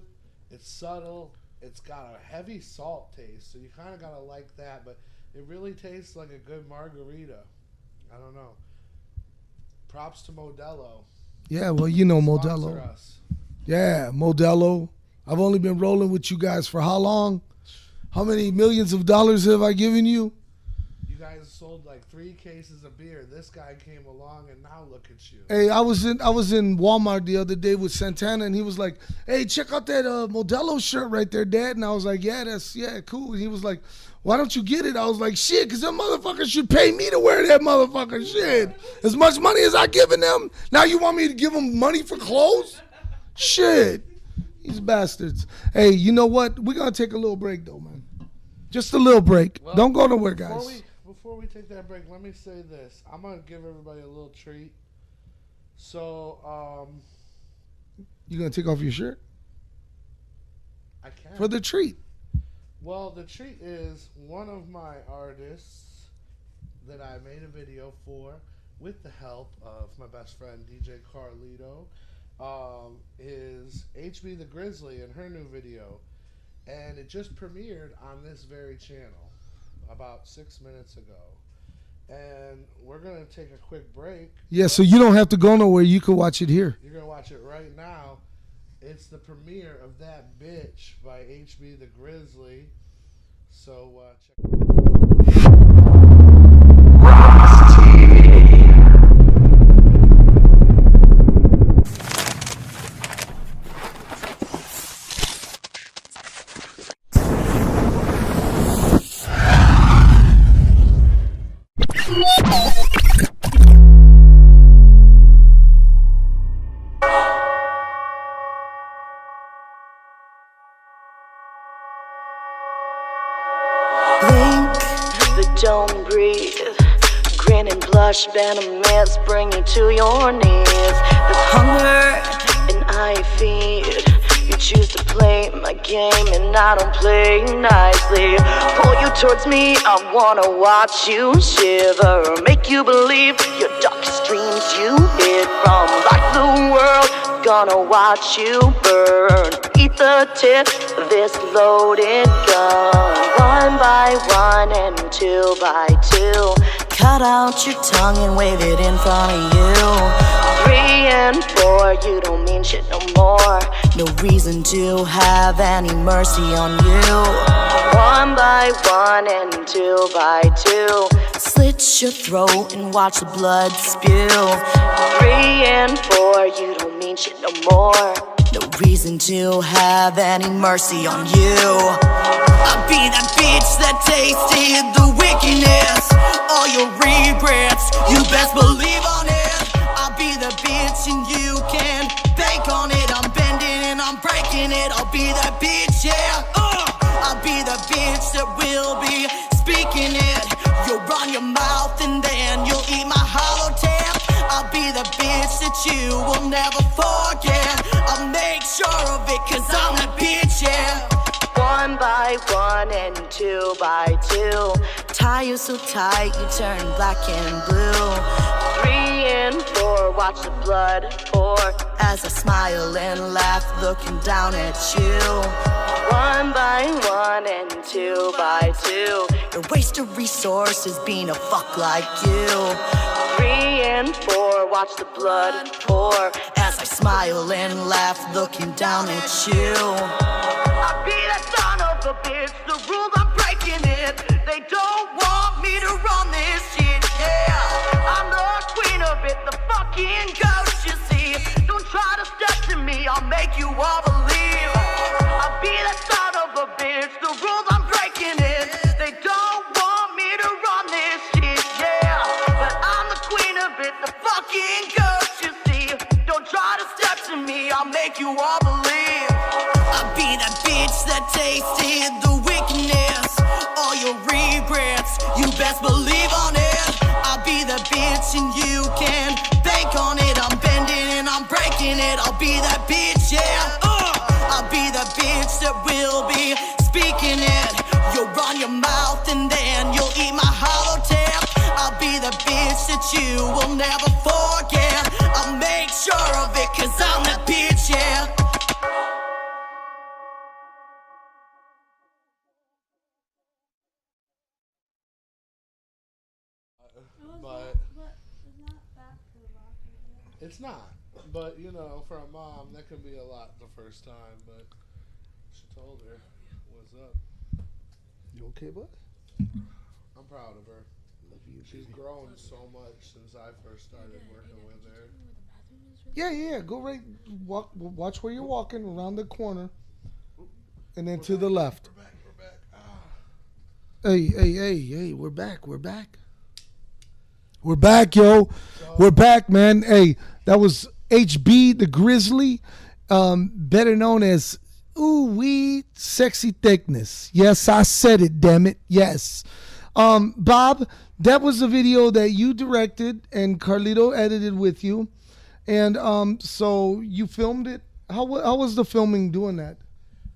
it's subtle, it's got a heavy salt taste, so you kind of got to like that, but it really tastes like a good margarita. I don't know. Props to Modelo. Yeah, well, you know Sponsor Modelo. us. Yeah, Modelo. I've only been rolling with you guys for how long? How many millions of dollars have I given you? You guys sold like 3 cases of beer. This guy came along, and now look at you. Hey, I was in Walmart the other day with Santana, and he was like, "Hey, check out that Modelo shirt right there, Dad." And I was like, "Yeah, cool." And he was like, "Why don't you get it?" I was like, "Shit, because them motherfuckers should pay me to wear that motherfucker shit. As much money as I given them, now you want me to give them money for clothes? Shit, these bastards." Hey, you know what? We're gonna take a little break though, man. Just a little break. Well, don't go nowhere, guys. Before we take that break, let me say this. I'm going to give everybody a little treat. So, You gonna take off your shirt I can. for the treat? Well, the treat is one of my artists that I made a video for with the help of my best friend, DJ Carlito, is HB the Grizzly and her new video. And it just premiered on this very channel about 6 minutes ago. And we're going to take a quick break. Yeah, so you don't have to go nowhere. You can watch it here. You're going to watch it right now. It's the premiere of That Bitch by HB the Grizzly. So check Blink, but don't breathe. Grin and blush, venomous, bring you to your knees. There's hunger, and I feed. You choose to play my game, and I don't play nicely. Pull you towards me, I wanna watch you shiver. Make you believe your darkest dreams you hid from. Like the world, gonna watch you burn. Eat the tip of this loaded gun. 1 by 1 and 2 by 2. Cut out your tongue and wave it in front of you. 3 and 4, you don't mean shit no more. No reason to have any mercy on you. 1 by 1 and 2 by 2. Slit your throat and watch the blood spew. 3 and 4, you don't mean shit no more. No reason to have any mercy on you. I'll be that bitch that tasted the wickedness. All your regrets, you best believe on it. I'll be the bitch and you can bank on it. I'm bending and I'm breaking it. I'll be that bitch, yeah. I'll be the bitch that will be speaking it. You'll run your mouth and then you'll eat my hollow tip. I'll be the bitch that you will never forget. I'll make sure of it, cause I'm that bitch, yeah. 1 by 1 and 2 by 2. Tie you so tight you turn black and blue. 3 and 4, watch the blood pour as I smile and laugh looking down at you. 1 by 1 and 2 by 2. Your waste of resources being a fuck like you. 3 and 4, watch the blood pour as I smile and laugh looking down at you. I'll be that son of a bitch, the rules I'm breaking it. They don't want me to run this shit, yeah. I'm the queen of it, the fucking ghost, you see. Don't try to step to me, I'll make you all believe. I'll be that son of a bitch, the rules I'm breaking it. They don't want me to run this shit, yeah. But I'm the queen of it, the fucking ghost, you see. Don't try to step to me, I'll make you all believe. I'll be that bitch that tasted the wickedness. All your regrets, you best believe on it. I'll be the bitch and you can bank on it. I'm bending and I'm breaking it. I'll be that bitch, yeah. I'll be the bitch that will be speaking it. You'll run your mouth and then you'll eat my hollow tip. I'll be the bitch that you will never forget. I'll make sure of it, cause I'm that bitch, yeah. But it's not. But you know, for a mom, that can be a lot the first time. But she told her, "What's up?" You okay, bud? I'm proud of her. She's grown so much since I first started working with her. Yeah. Go right. Watch where you're walking around the corner, and then to the left. We're back. Hey, we're back. We're back, yo. We're back, man. Hey, that was HB the Grizzly, better known as Ooh Wee Sexy Thickness. Yes, I said it, damn it. Yes. Bob, that was a video that you directed and Carlito edited with you. And so you filmed it. How was the filming doing that?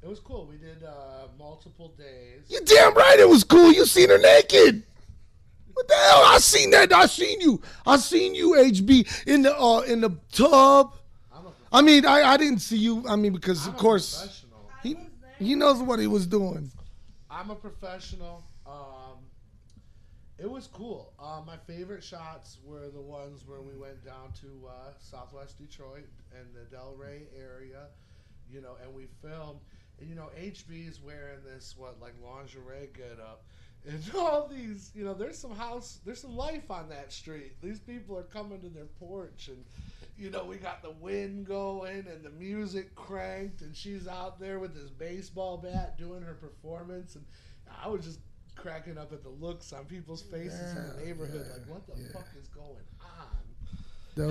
It was cool. We did multiple days. You damn right it was cool. You seen her naked. What the hell? I seen that. I seen you, HB, in the tub. I mean, I didn't see you. I mean, because of course he knows what he was doing. I'm a professional. It was cool. My favorite shots were the ones where we went down to Southwest Detroit and the Delray area, you know, and we filmed. And you know, HB's wearing this lingerie get up. And all these, you know, there's some life on that street. These people are coming to their porch, and you know, we got the wind going and the music cranked, and she's out there with this baseball bat doing her performance, and I was just cracking up at the looks on people's faces in the neighborhood, like, what the fuck is going on? That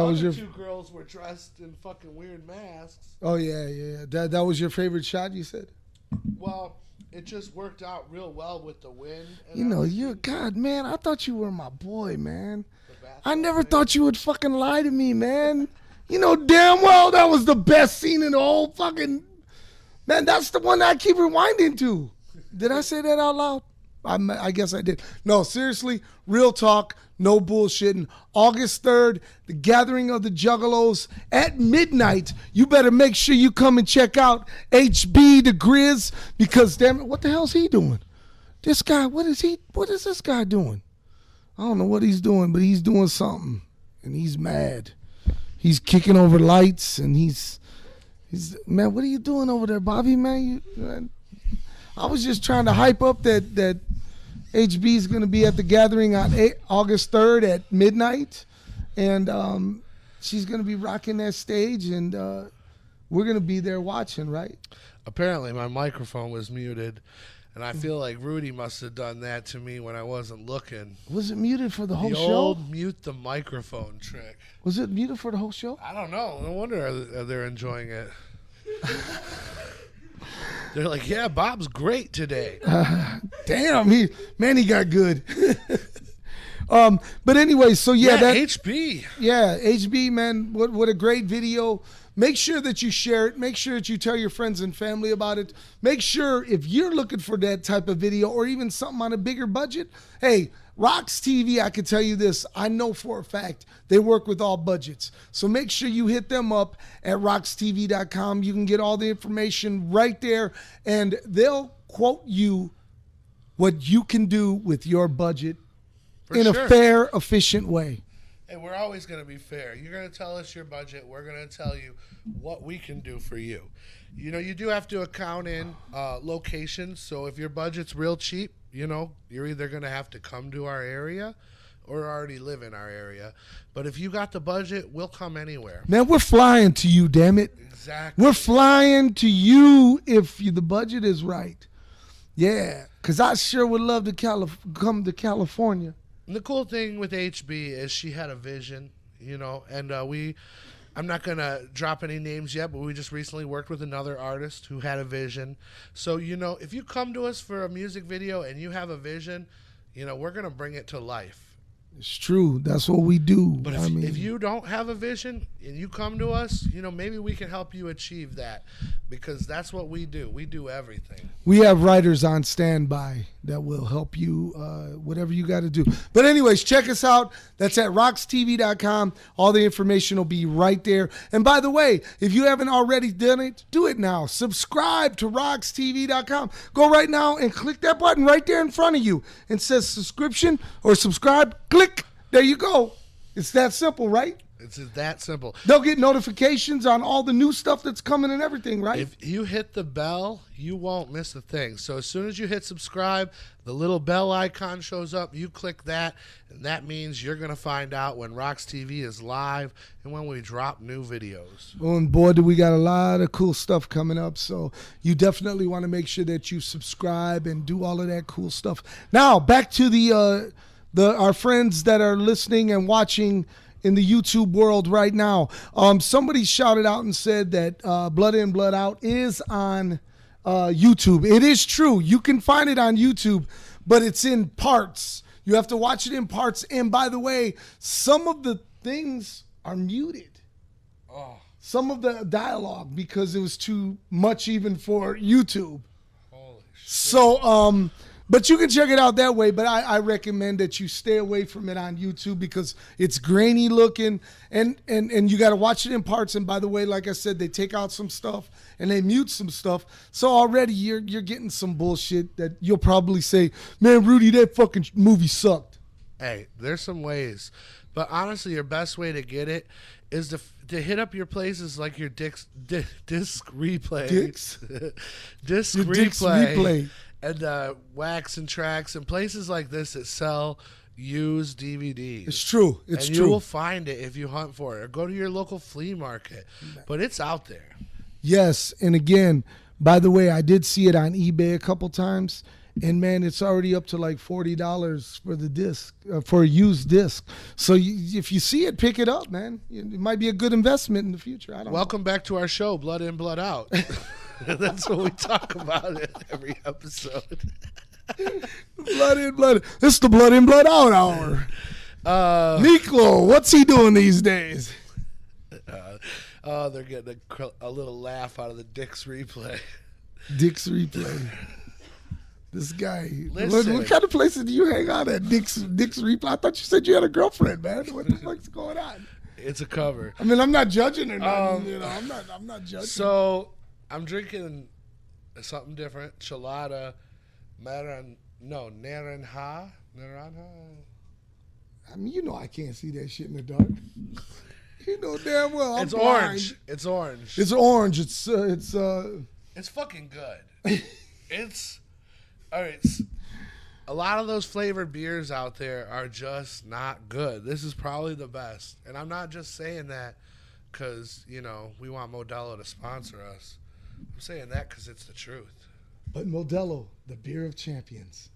was your two girls were dressed in fucking weird masks. Oh yeah. That was your favorite shot, you said? Well, it just worked out real well with the wind. You know, God, man, I thought you were my boy, man. I never thought you would fucking lie to me, man. You know damn well that was the best scene in the whole fucking... Man, that's the one that I keep rewinding to. Did I say that out loud? I guess I did. No, seriously, real talk, no bullshitting. August 3rd, the gathering of the Juggalos at midnight. You better make sure you come and check out HB the Grizz, because damn it, what the hell's he doing? This guy, what is this guy doing? I don't know what he's doing, but he's doing something, and he's mad. He's kicking over lights, and he's man, what are you doing over there, Bobby, man? I was just trying to hype up that HB is going to be at the gathering on August 3rd at midnight, and she's going to be rocking that stage, and we're going to be there watching, right? Apparently my microphone was muted, and I feel like Rudy must have done that to me when I wasn't looking. Was it muted for the whole show? The old mute the microphone trick. Was it muted for the whole show? I don't know. No wonder they're enjoying it. They're like, yeah, Bob's great today. Damn, he got good. But anyway, so yeah, that HB. Yeah, HB, man, what a great video. Make sure that you share it. Make sure that you tell your friends and family about it. Make sure if you're looking for that type of video or even something on a bigger budget, hey, RoX-TV, I can tell you this. I know for a fact they work with all budgets. So make sure you hit them up at RoX-TV.com. You can get all the information right there, and they'll quote you what you can do with your budget in a fair, efficient way. Hey, we're always going to be fair. You're going to tell us your budget. We're going to tell you what we can do for you. You know, you do have to account in locations. So if your budget's real cheap, you know, you're either going to have to come to our area or already live in our area. But if you got the budget, we'll come anywhere. Man, we're flying to you, damn it. Exactly. We're flying to you if the budget is right. Yeah, because I sure would love to come to California. And the cool thing with HB is she had a vision, you know, and I'm not going to drop any names yet, but we just recently worked with another artist who had a vision. So, you know, if you come to us for a music video and you have a vision, you know, we're going to bring it to life. It's true. That's what we do. But if you don't have a vision and you come to us, maybe we can help you achieve that, because that's what we do. We do everything. We have writers on standby that will help you, whatever you got to do. But anyways, check us out. That's at RoX-TV.com. All the information will be right there. And by the way, if you haven't already done it, do it now. Subscribe to RoX-TV.com. Go right now and click that button right there in front of you. It says subscription or subscribe. Click. There you go. It's that simple, right? It's that simple. They'll get notifications on all the new stuff that's coming and everything, right? If you hit the bell, you won't miss a thing. So as soon as you hit subscribe, the little bell icon shows up. You click that, and that means you're going to find out when RoX-TV is live and when we drop new videos. Oh, and boy, do we got a lot of cool stuff coming up. So you definitely want to make sure that you subscribe and do all of that cool stuff. Now, back to our friends that are listening and watching in the YouTube world right now. Somebody shouted out and said that Blood In, Blood Out is on YouTube. It is true. You can find it on YouTube, but it's in parts. You have to watch it in parts. And by the way, some of the things are muted. Oh. Some of the dialogue, because it was too much even for YouTube. Holy shit. So, but you can check it out that way, but I recommend that you stay away from it on YouTube because it's grainy looking, and you got to watch it in parts. And by the way, like I said, they take out some stuff and they mute some stuff. So already you're getting some bullshit that you'll probably say, man, Rudy, that fucking movie sucked. Hey, there's some ways. But honestly, your best way to get it is to hit up your places like your disc replay. Disc replay. And Wax and Tracks and places like this that sell used DVDs. It's true. It's true. And you will find it if you hunt for it. Or go to your local flea market. But it's out there. Yes. And again, by the way, I did see it on eBay a couple times. And, man, it's already up to like $40 for the disc, for a used disc. So if you see it, pick it up, man. It might be a good investment in the future. I don't know. Welcome back to our show, Blood In, Blood Out. That's what we talk about in every episode. Blood In, Blood Out. This is the Blood In, Blood Out hour. Miklo, what's he doing these days? They're getting a little laugh out of the Dick's replay. Dick's replay. This guy. Listen. What kind of places do you hang out at? Dick's replay. I thought you said you had a girlfriend, man. What the fuck's going on? It's a cover. I mean, I'm not judging or nothing. I'm not judging. So I'm drinking something different. Chelada, Naranja. I mean, you know I can't see that shit in the dark. You know damn well I'm blind. Orange. It's orange. It's orange. It's fucking good. All right. A lot of those flavored beers out there are just not good. This is probably the best. And I'm not just saying that because, we want Modelo to sponsor us. I'm saying that because it's the truth. But Modelo, the beer of champions.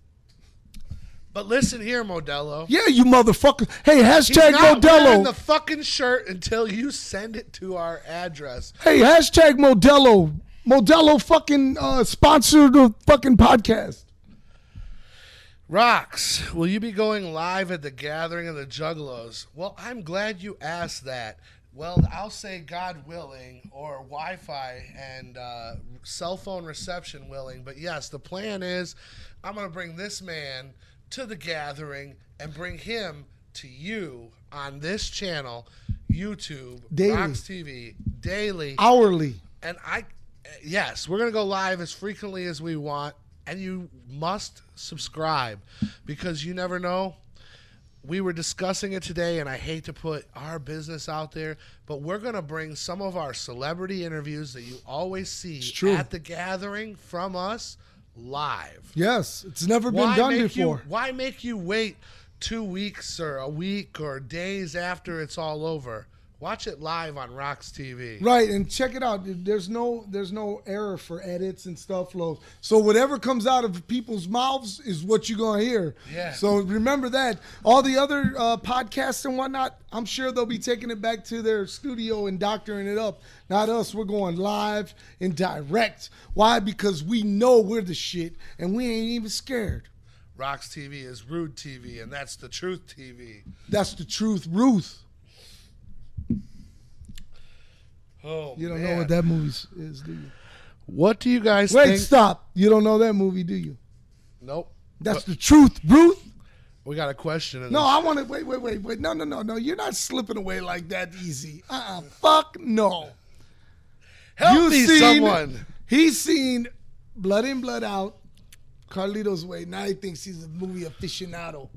But listen here, Modelo. Yeah, you motherfucker. Hey, hashtag He's not Modelo. wearing the fucking shirt until you send it to our address. Hey, hashtag Modelo. Modelo fucking sponsor the fucking podcast. RoX, will you be going live at the gathering of the Juggalos? Well, I'm glad you asked that. Well, I'll say God willing, or Wi-Fi and cell phone reception willing. But yes, the plan is I'm going to bring this man to the gathering and bring him to you on this channel, YouTube, daily. RoX-TV, daily. Hourly. And yes, we're going to go live as frequently as we want. And you must subscribe because you never know. We were discussing it today, and I hate to put our business out there, but we're going to bring some of our celebrity interviews that you always see at the gathering from us live. Yes, it's never been done before. Why make you wait 2 weeks or a week or days after it's all over? Watch it live on RoX-TV. Right, and check it out. There's no error for edits and stuff, so whatever comes out of people's mouths is what you're gonna hear. Yeah. So remember that. All the other podcasts and whatnot, I'm sure they'll be taking it back to their studio and doctoring it up. Not us. We're going live and direct. Why? Because we know we're the shit, and we ain't even scared. RoX-TV is Rude TV, and that's the Truth TV. That's the truth, Ruth. Oh, You don't know what that movie is, do you? What do you guys Wait, think? stop. You don't know that movie, do you? Nope. That's the truth, Ruth. We got a question. No, I want to wait. No. You're not slipping away like that easy. Fuck no. Help me, someone. He's seen Blood In, Blood Out, Carlito's Way. Now he thinks he's a movie aficionado.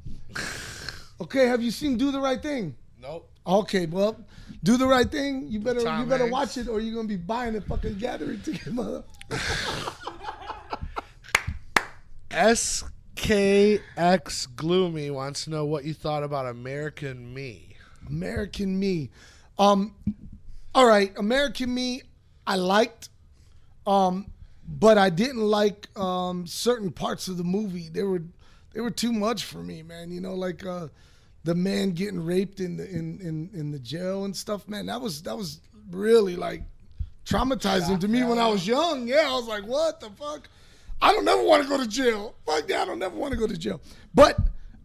Okay, have you seen Do the Right Thing? Nope. Okay, well, Do the Right Thing. You better Hanks. watch it, or you're gonna be buying a fucking gathering ticket, mother. SKX Gloomy wants to know what you thought about American Me. American Me. All right, American Me, I liked, but I didn't like certain parts of the movie. They were too much for me, man. You know, like the man getting raped in the jail and stuff, man. That was really like traumatizing to me when I was young. Yeah, I was like, what the fuck? I don't never want to go to jail. Fuck that, I don't never want to go to jail. But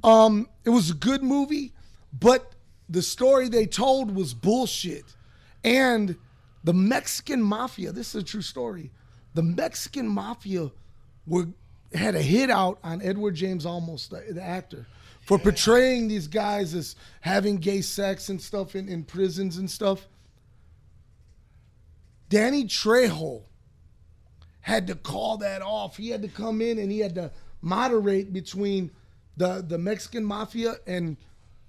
it was a good movie, but the story they told was bullshit. And the Mexican Mafia, this is a true story, the Mexican Mafia had a hit out on Edward James Olmos, the actor, for portraying these guys as having gay sex and stuff in prisons and stuff. Danny Trejo had to call that off. He had to come in and he had to moderate between the Mexican Mafia and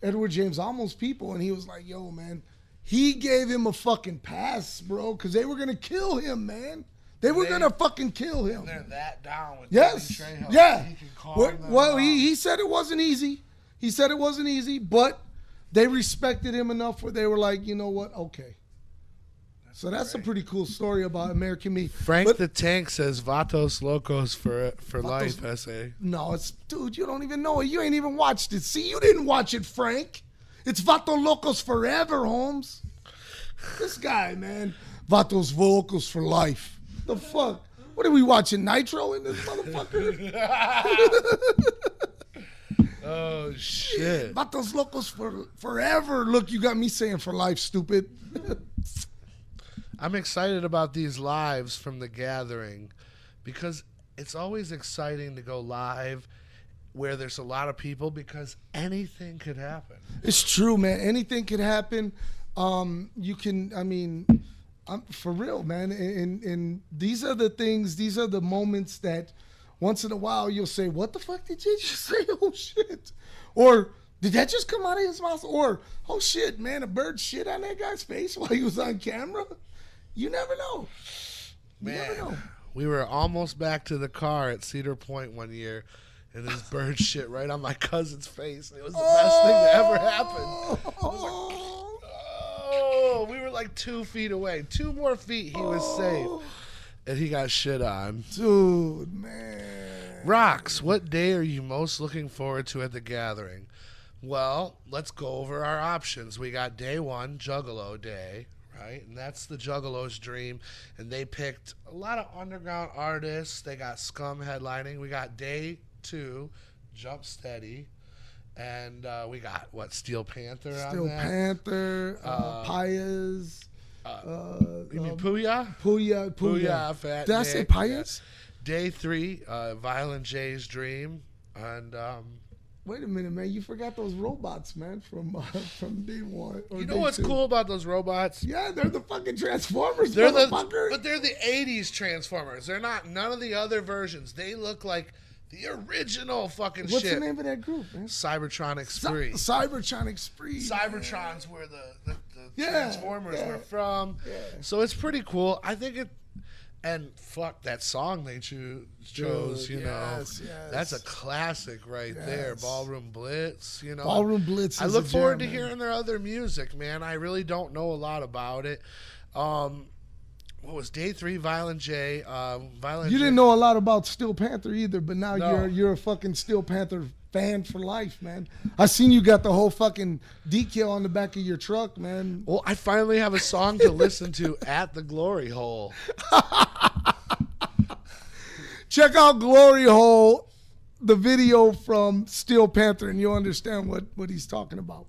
Edward James Olmos people. And he was like, yo, man, he gave him a fucking pass, bro, because they were going to kill him, man. They were going to fucking kill him. They're that down with yes. Danny Trejo. Yeah. He can calm Well, he said it wasn't easy. He said it wasn't easy, but they respected him enough where they were like, you know what? Okay. So that's a pretty cool story about American Me. Frank the Tank says Vatos Locos for life, essay. No, dude, you don't even know it. You ain't even watched it. See, you didn't watch it, Frank. It's Vatos Locos forever, Holmes. This guy, man. Vatos Locos for life. The fuck? What are we watching, Nitro in this motherfucker? Oh, shit. Vatos Locos for forever. Look, you got me saying for life, stupid. I'm excited about these lives from the gathering because it's always exciting to go live where there's a lot of people because anything could happen. It's true, man. Anything could happen. You can, I mean, for real, man. And these are the things, these are the moments that once in a while you'll say, what the fuck did you just say? Oh, shit. Or did that just come out of his mouth? Or, oh, shit, man, a bird shit on that guy's face while he was on camera? You never know. Man, we were almost back to the car at Cedar Point one year, and this bird shit right on my cousin's face. It was the best thing that ever happened. We were like 2 feet away. 2 more feet, he was safe. And he got shit on. Dude, man. RoX, what day are you most looking forward to at the gathering? Well, let's go over our options. We got day 1, Juggalo Day. Right? And that's the Juggalos' dream. And they picked a lot of underground artists. They got Scum headlining. We got day 2, Jump Steady. And we got, Steel Panther on that? Steel Panther, Payas. You mean Puya? Puya. Fat Did I Nick. say Payas? Day 3, Violent J's Dream. And wait a minute, man. You forgot those robots, man, from day 1. You know what's cool about those robots? Yeah, they're the fucking Transformers, but motherfucker. They're the 80s Transformers. They're not none of the other versions. They look like the original fucking What's shit. What's the name of that group, man? Cybertronic Spree. Cybertronic Spree. Cybertron's where the Transformers were from. Yeah. So it's pretty cool. I think it... And fuck, that song they chose, you know. Yes. That's a classic right there. Ballroom Blitz, you know. Ballroom Blitz I look forward to hearing their other music, man. I really don't know a lot about it. What was day 3, Violent J? You didn't know a lot about Steel Panther either, but now you're a fucking Steel Panther fan for life, man. I seen you got the whole fucking decal on the back of your truck, man. Well, I finally have a song to listen to at the Glory Hole. Check out Glory Hole the video from Steel Panther, and you'll understand what he's talking about.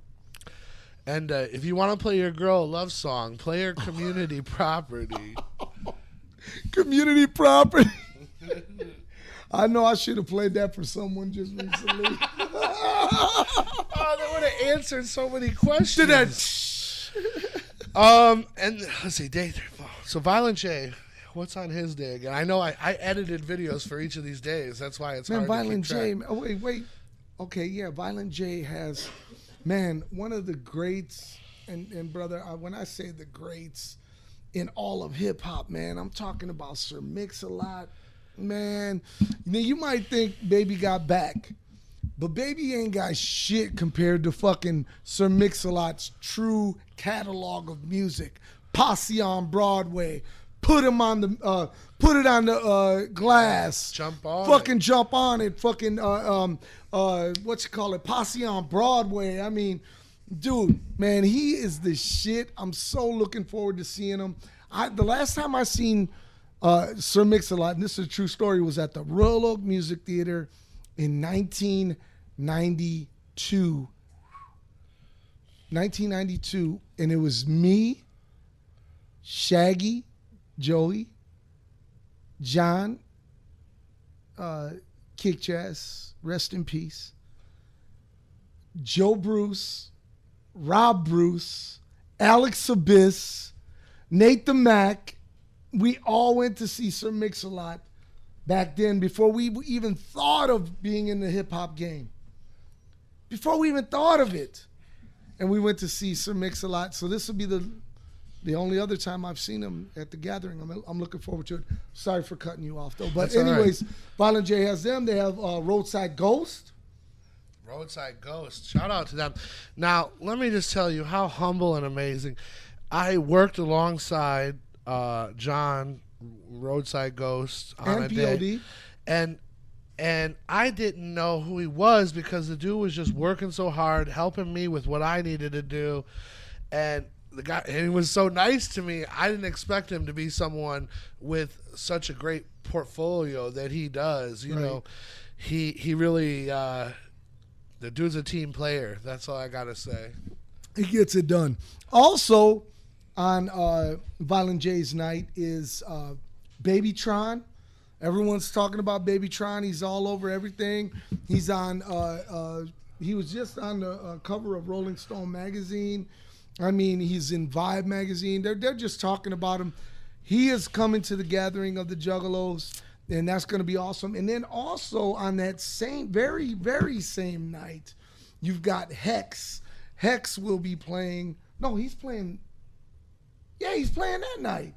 And if you want to play your girl a love song, play her Community Property. Community Property. I know I should have played that for someone just recently. Oh, they would have answered so many questions. And let's see, day 3. So Violent J, what's on his day again? I know I edited videos for each of these days. That's why it's hard Violent to keep J. track. Oh, wait. Okay, yeah, Violent J has, one of the greats, and brother, when I say the greats in all of hip hop, man, I'm talking about Sir Mix-a-Lot, man. Now you might think Baby got back, but Baby ain't got shit compared to fucking Sir Mix-a-Lot's true catalog of music. Posse on Broadway, put it on the glass, jump on it, fucking what you call it, Posse on Broadway. I mean, dude, man, he is the shit. I'm so looking forward to seeing him. The last time I seen Sir Mix-a-Lot, and this is a true story, was at the Royal Oak Music Theater in 1992. 1992, and it was me, Shaggy, Joey, John, Kick Jazz, rest in peace, Joe Bruce, Rob Bruce, Alex Abyss, Nate the Mac. We all went to see Sir Mix-a-Lot back then before we even thought of being in the hip-hop game. Before we even thought of it. And we went to see Sir Mix-a-Lot. So this will be the only other time I've seen him at the gathering. I'm looking forward to it. Sorry for cutting you off, though. But That's anyways, Violent J has them. They have Roadside Ghost. Roadside Ghost. Shout out to them. Now, let me just tell you how humble and amazing. I worked alongside John, Roadside Ghost, on and a POD. day. And I didn't know who he was because the dude was just working so hard, helping me with what I needed to do. And he was so nice to me. I didn't expect him to be someone with such a great portfolio that he does. You know, he really, the dude's a team player. That's all I got to say. He gets it done. Also on Violent J's night is Babytron. Everyone's talking about Babytron. He's all over everything. He's on. He was just on the cover of Rolling Stone magazine. I mean, he's in Vibe magazine. They're just talking about him. He is coming to the gathering of the Juggalos, and that's going to be awesome. And then also on that same, very, very same night, you've got Hex. Hex will be playing. No, he's playing. Yeah, he's playing that night.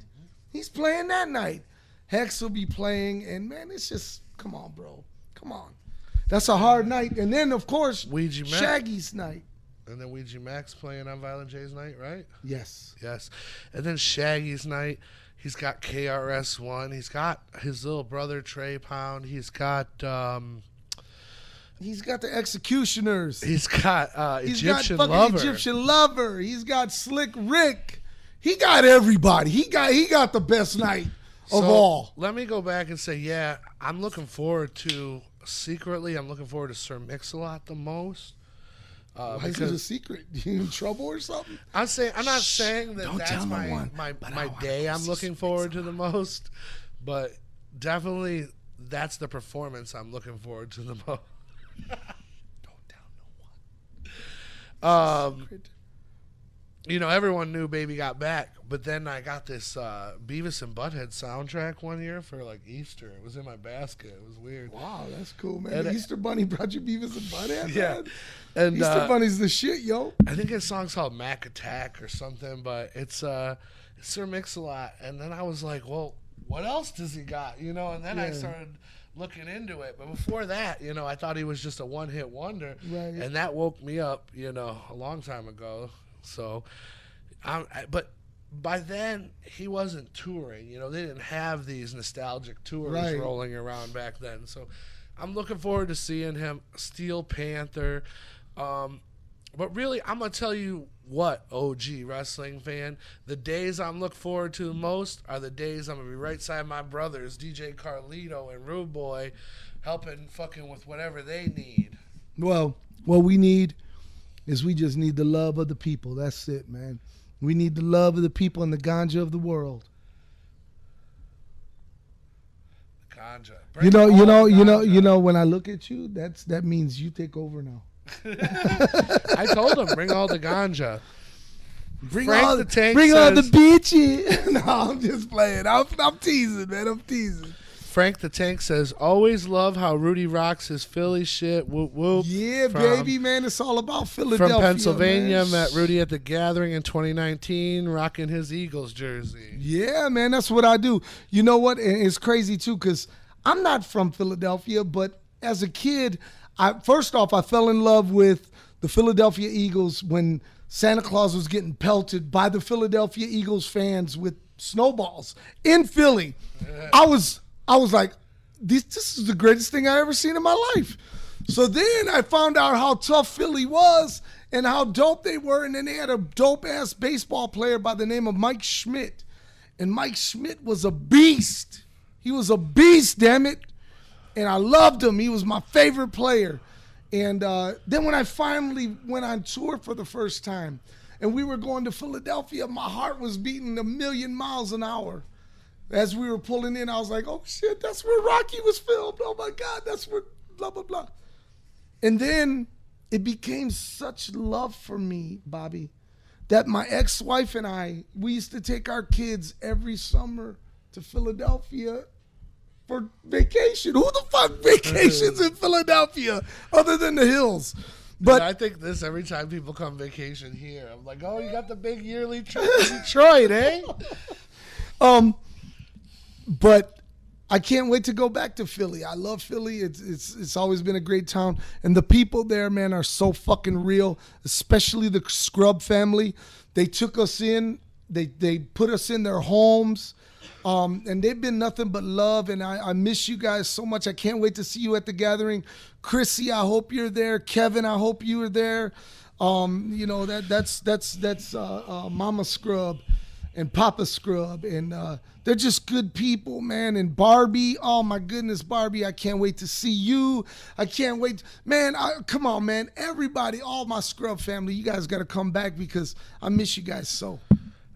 He's playing that night. Hex will be playing, and man, it's just, come on, bro. Come on. That's a hard night. And then, of course, Ouija Mac. Shaggy's night. And then Ouija Mac's playing on Violent J's night, right? Yes. Yes. And then Shaggy's night, he's got KRS-One. He's got his little brother, Trey Pound. He's got the Executioners. He's got Egyptian got Lover. Egyptian Lover. He's got Slick Rick. He got everybody. He got the best night of all. Let me go back and say, yeah, I'm looking forward to, secretly, I'm looking forward to Sir Mix-a-Lot the most. Why is it a secret? You in trouble or something? I'm not saying that that's my day I'm looking forward to the most, but definitely that's the performance I'm looking forward to the most. Don't tell no one. You know, everyone knew Baby got back, but then I got this Beavis and Butthead soundtrack one year for like Easter. It was in my basket. It was weird. Wow, that's cool, man. The Easter Bunny brought you Beavis and Butthead, yeah. Man. And Easter Bunny's the shit, yo. I think his song's called Mac Attack or something, but it's Sir Mix-a-Lot. And then I was like, well, what else does he got? You know, and then I started looking into it. But before that, you know, I thought he was just a one-hit wonder. Right. And that woke me up, you know, a long time ago. So, but by then, he wasn't touring. You know, they didn't have these nostalgic tours rolling around back then. So I'm looking forward to seeing him. Steel Panther. But really, I'm going to tell you what, OG wrestling fan, the days I'm looking forward to the most are the days I'm going to be right side my brothers, DJ Carlito and Rude Boy, helping fucking with whatever they need. Well, what we need is we just need the love of the people. That's it, man. We need the love of the people and the ganja of the world. Ganja. You know. When I look at you, that means you take over now. I told him, bring all the ganja. Bring all the bitches. No, I'm just playing. I'm teasing, man. I'm teasing. Frank the Tank says, always love how Rudy rocks his Philly shit. Whoop, whoop. Yeah, baby, man. It's all about Philadelphia. From Pennsylvania, man. met Rudy at the Gathering in 2019, rocking his Eagles jersey. Yeah, man. That's what I do. You know what? And it's crazy, too, because I'm not from Philadelphia, but as a kid, first off, I fell in love with the Philadelphia Eagles when Santa Claus was getting pelted by the Philadelphia Eagles fans with snowballs in Philly. Yeah. I was like, this is the greatest thing I ever seen in my life. So then I found out how tough Philly was and how dope they were. And then they had a dope-ass baseball player by the name of Mike Schmidt. And Mike Schmidt was a beast. He was a beast, damn it. And I loved him. He was my favorite player. And then when I finally went on tour for the first time and we were going to Philadelphia, my heart was beating 1,000,000 miles an hour. As we were pulling in, I was like, oh, shit, that's where Rocky was filmed. Oh, my God, that's where blah, blah, blah. And then it became such love for me, Bobby, that my ex-wife and I, we used to take our kids every summer to Philadelphia for vacation. Who the fuck vacations in Philadelphia other than the hills? But I think this every time people come vacation here. I'm like, oh, you got the big yearly trip to Detroit, eh? But I can't wait to go back to Philly. I love Philly. It's always been a great town. And the people there, man, are so fucking real, especially the Scrub family. They took us in. They put us in their homes. And they've been nothing but love. And I miss you guys so much. I can't wait to see you at the Gathering. Chrissy, I hope you're there. Kevin, I hope you are there. You know, that's Mama Scrub and Papa Scrub, and they're just good people, man. And Barbie, oh my goodness, Barbie, I can't wait to see you. I can't wait. Man, come on, man. Everybody, all my Scrub family, you guys got to come back because I miss you guys so.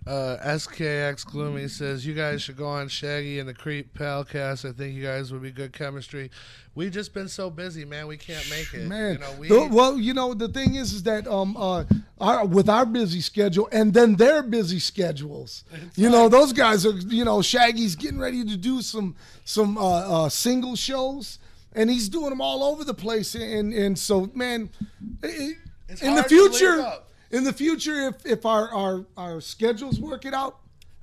SKX Gloomy says, you guys should go on Shaggy and the Creep Palcast. I think you guys would be good chemistry. We've just been so busy, man. We can't make it. Man, well, you know, the thing is that with our busy schedule and then their busy schedules, you know, those guys are, you know, Shaggy's getting ready to do some single shows, and he's doing them all over the place. And so, man, in the future, if our schedules work it out,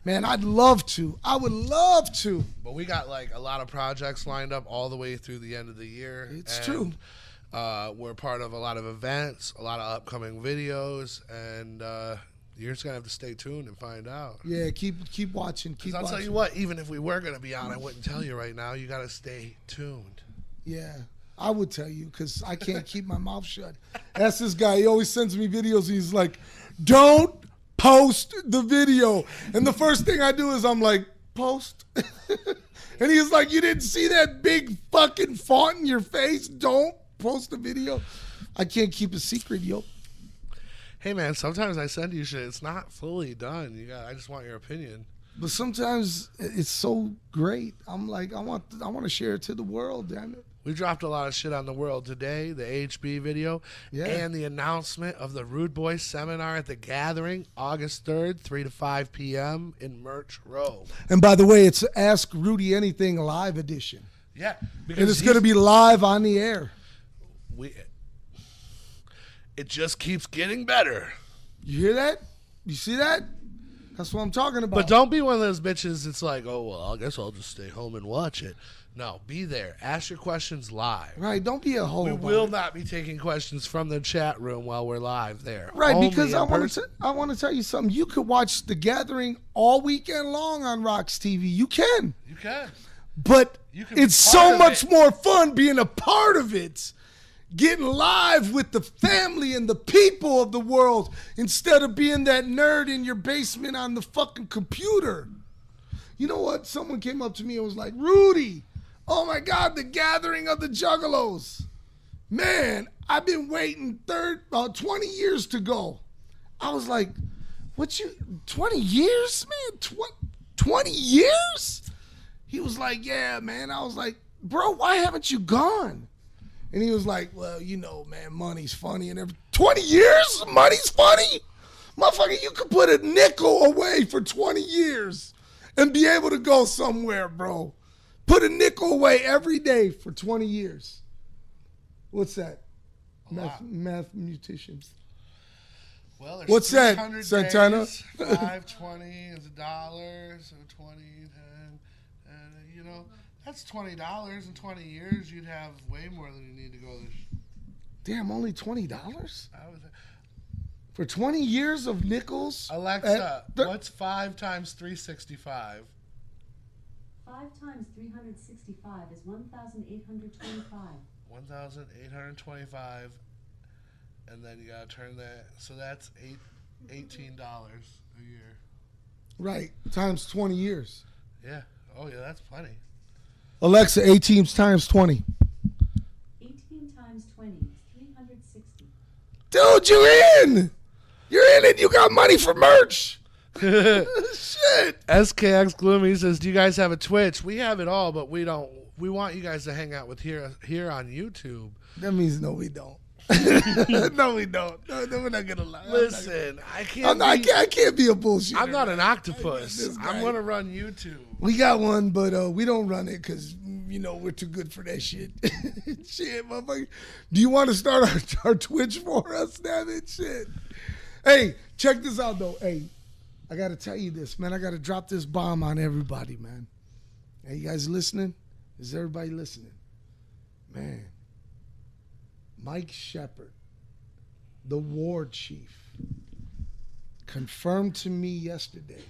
man, I'd love to. I would love to. But we got like a lot of projects lined up all the way through the end of the year. It's true. We're part of a lot of events, a lot of upcoming videos, and you're just gonna have to stay tuned and find out. Yeah, keep watching. I'll tell you what, even if we were gonna be on, I wouldn't tell you right now. You gotta stay tuned. Yeah. I would tell you because I can't keep my mouth shut. That's this guy. He always sends me videos. And he's like, don't post the video. And the first thing I do is I'm like, post. And he's like, you didn't see that big fucking font in your face? Don't post the video. I can't keep a secret, yo. Hey, man, sometimes I send you shit. It's not fully done. I just want your opinion. But sometimes it's so great. I'm like, I want to share it to the world, damn it. We dropped a lot of shit on the world today, the HB video, and the announcement of the Rude Boy seminar at the Gathering, August 3rd, 3 to 5 p.m. in Merch Row. And by the way, it's Ask Rudy Anything live edition. Yeah. And it's going to be live on the air. It just keeps getting better. You hear that? You see that? That's what I'm talking about. But don't be one of those bitches that's like, oh, well, I guess I'll just stay home and watch it. No, be there. Ask your questions live. Right, don't be a hoe. We will not be taking questions from the chat room while we're live there. Right, only because I want to tell you something. You could watch the Gathering all weekend long on RoX-TV. You can. You can. But it's so much more fun being a part of it. Getting live with the family and the people of the world instead of being that nerd in your basement on the fucking computer. You know what? Someone came up to me and was like, Rudy, Oh my God, the gathering of the Juggalos. Man, I've been waiting 20 years to go. I was like, 20 years, man? 20 years? He was like, yeah, man. I was like, bro, why haven't you gone? And he was like, well, you know, man, money's funny and everything. 20 years? Money's funny? Motherfucker, you could put a nickel away for 20 years and be able to go somewhere, bro. Put a nickel away every day for 20 years. What's that? Mathematicians. Well, there's what's that, Santana? 520 is $1, so 20, 10, and you know, that's $20. In 20 years, you'd have way more than you need to go this. Damn, only $20? For 20 years of nickels? Alexa, what's 5 times 365? 5 times 365 is 1,825. 1,825, and then you gotta turn that. So that's $18 a year. Right, times 20 years. Yeah. Oh yeah, that's plenty. Alexa, 18 times 20. 18 times 20 is 360. Dude, you're in. You're in it. You got money for merch. Shit. SKX Gloomy says, do you guys have a Twitch? We have it all, but we don't. We want you guys to hang out with here on YouTube. That means no, we don't. No, we don't. No, we're not gonna lie. Listen, I can't. I can't be a bullshitter. I'm not an octopus. I'm gonna run YouTube. We got one, but we don't run it because you know we're too good for that shit. Shit, motherfucker. Do you want to start our Twitch for us? Damn it, shit. Hey, check this out though. Hey, I gotta tell you this, man. I gotta drop this bomb on everybody, man. Hey, you guys listening? Is everybody listening? Man, Mike Shepard, the war chief, confirmed to me yesterday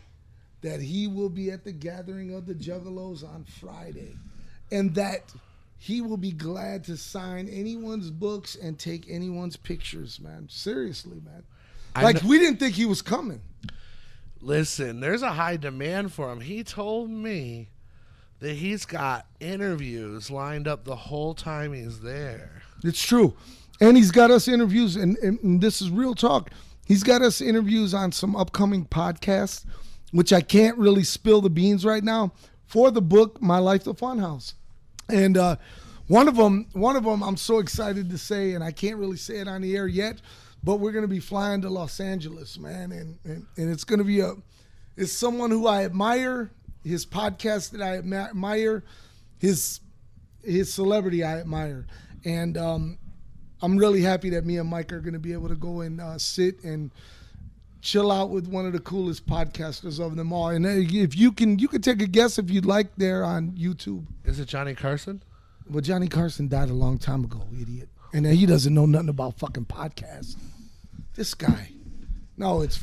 that he will be at the gathering of the Juggalos on Friday and that he will be glad to sign anyone's books and take anyone's pictures, man. Seriously, man. Like, we didn't think he was coming. Listen, there's a high demand for him. He told me that he's got interviews lined up the whole time he's there. It's true. And he's got us interviews, and this is real talk. He's got us interviews on some upcoming podcasts, which I can't really spill the beans right now, for the book, My Life the Funhouse. And one of them I'm so excited to say, and I can't really say it on the air yet, but we're going to be flying to Los Angeles, man. And it's going to be it's someone who I admire, his podcast that I admire, his celebrity I admire. And I'm really happy that me and Mike are going to be able to go and sit and chill out with one of the coolest podcasters of them all. And if you can take a guess if you'd like there on YouTube. Is it Johnny Carson? Well, Johnny Carson died a long time ago, idiot. And he doesn't know nothing about fucking podcasts. This guy. No, it's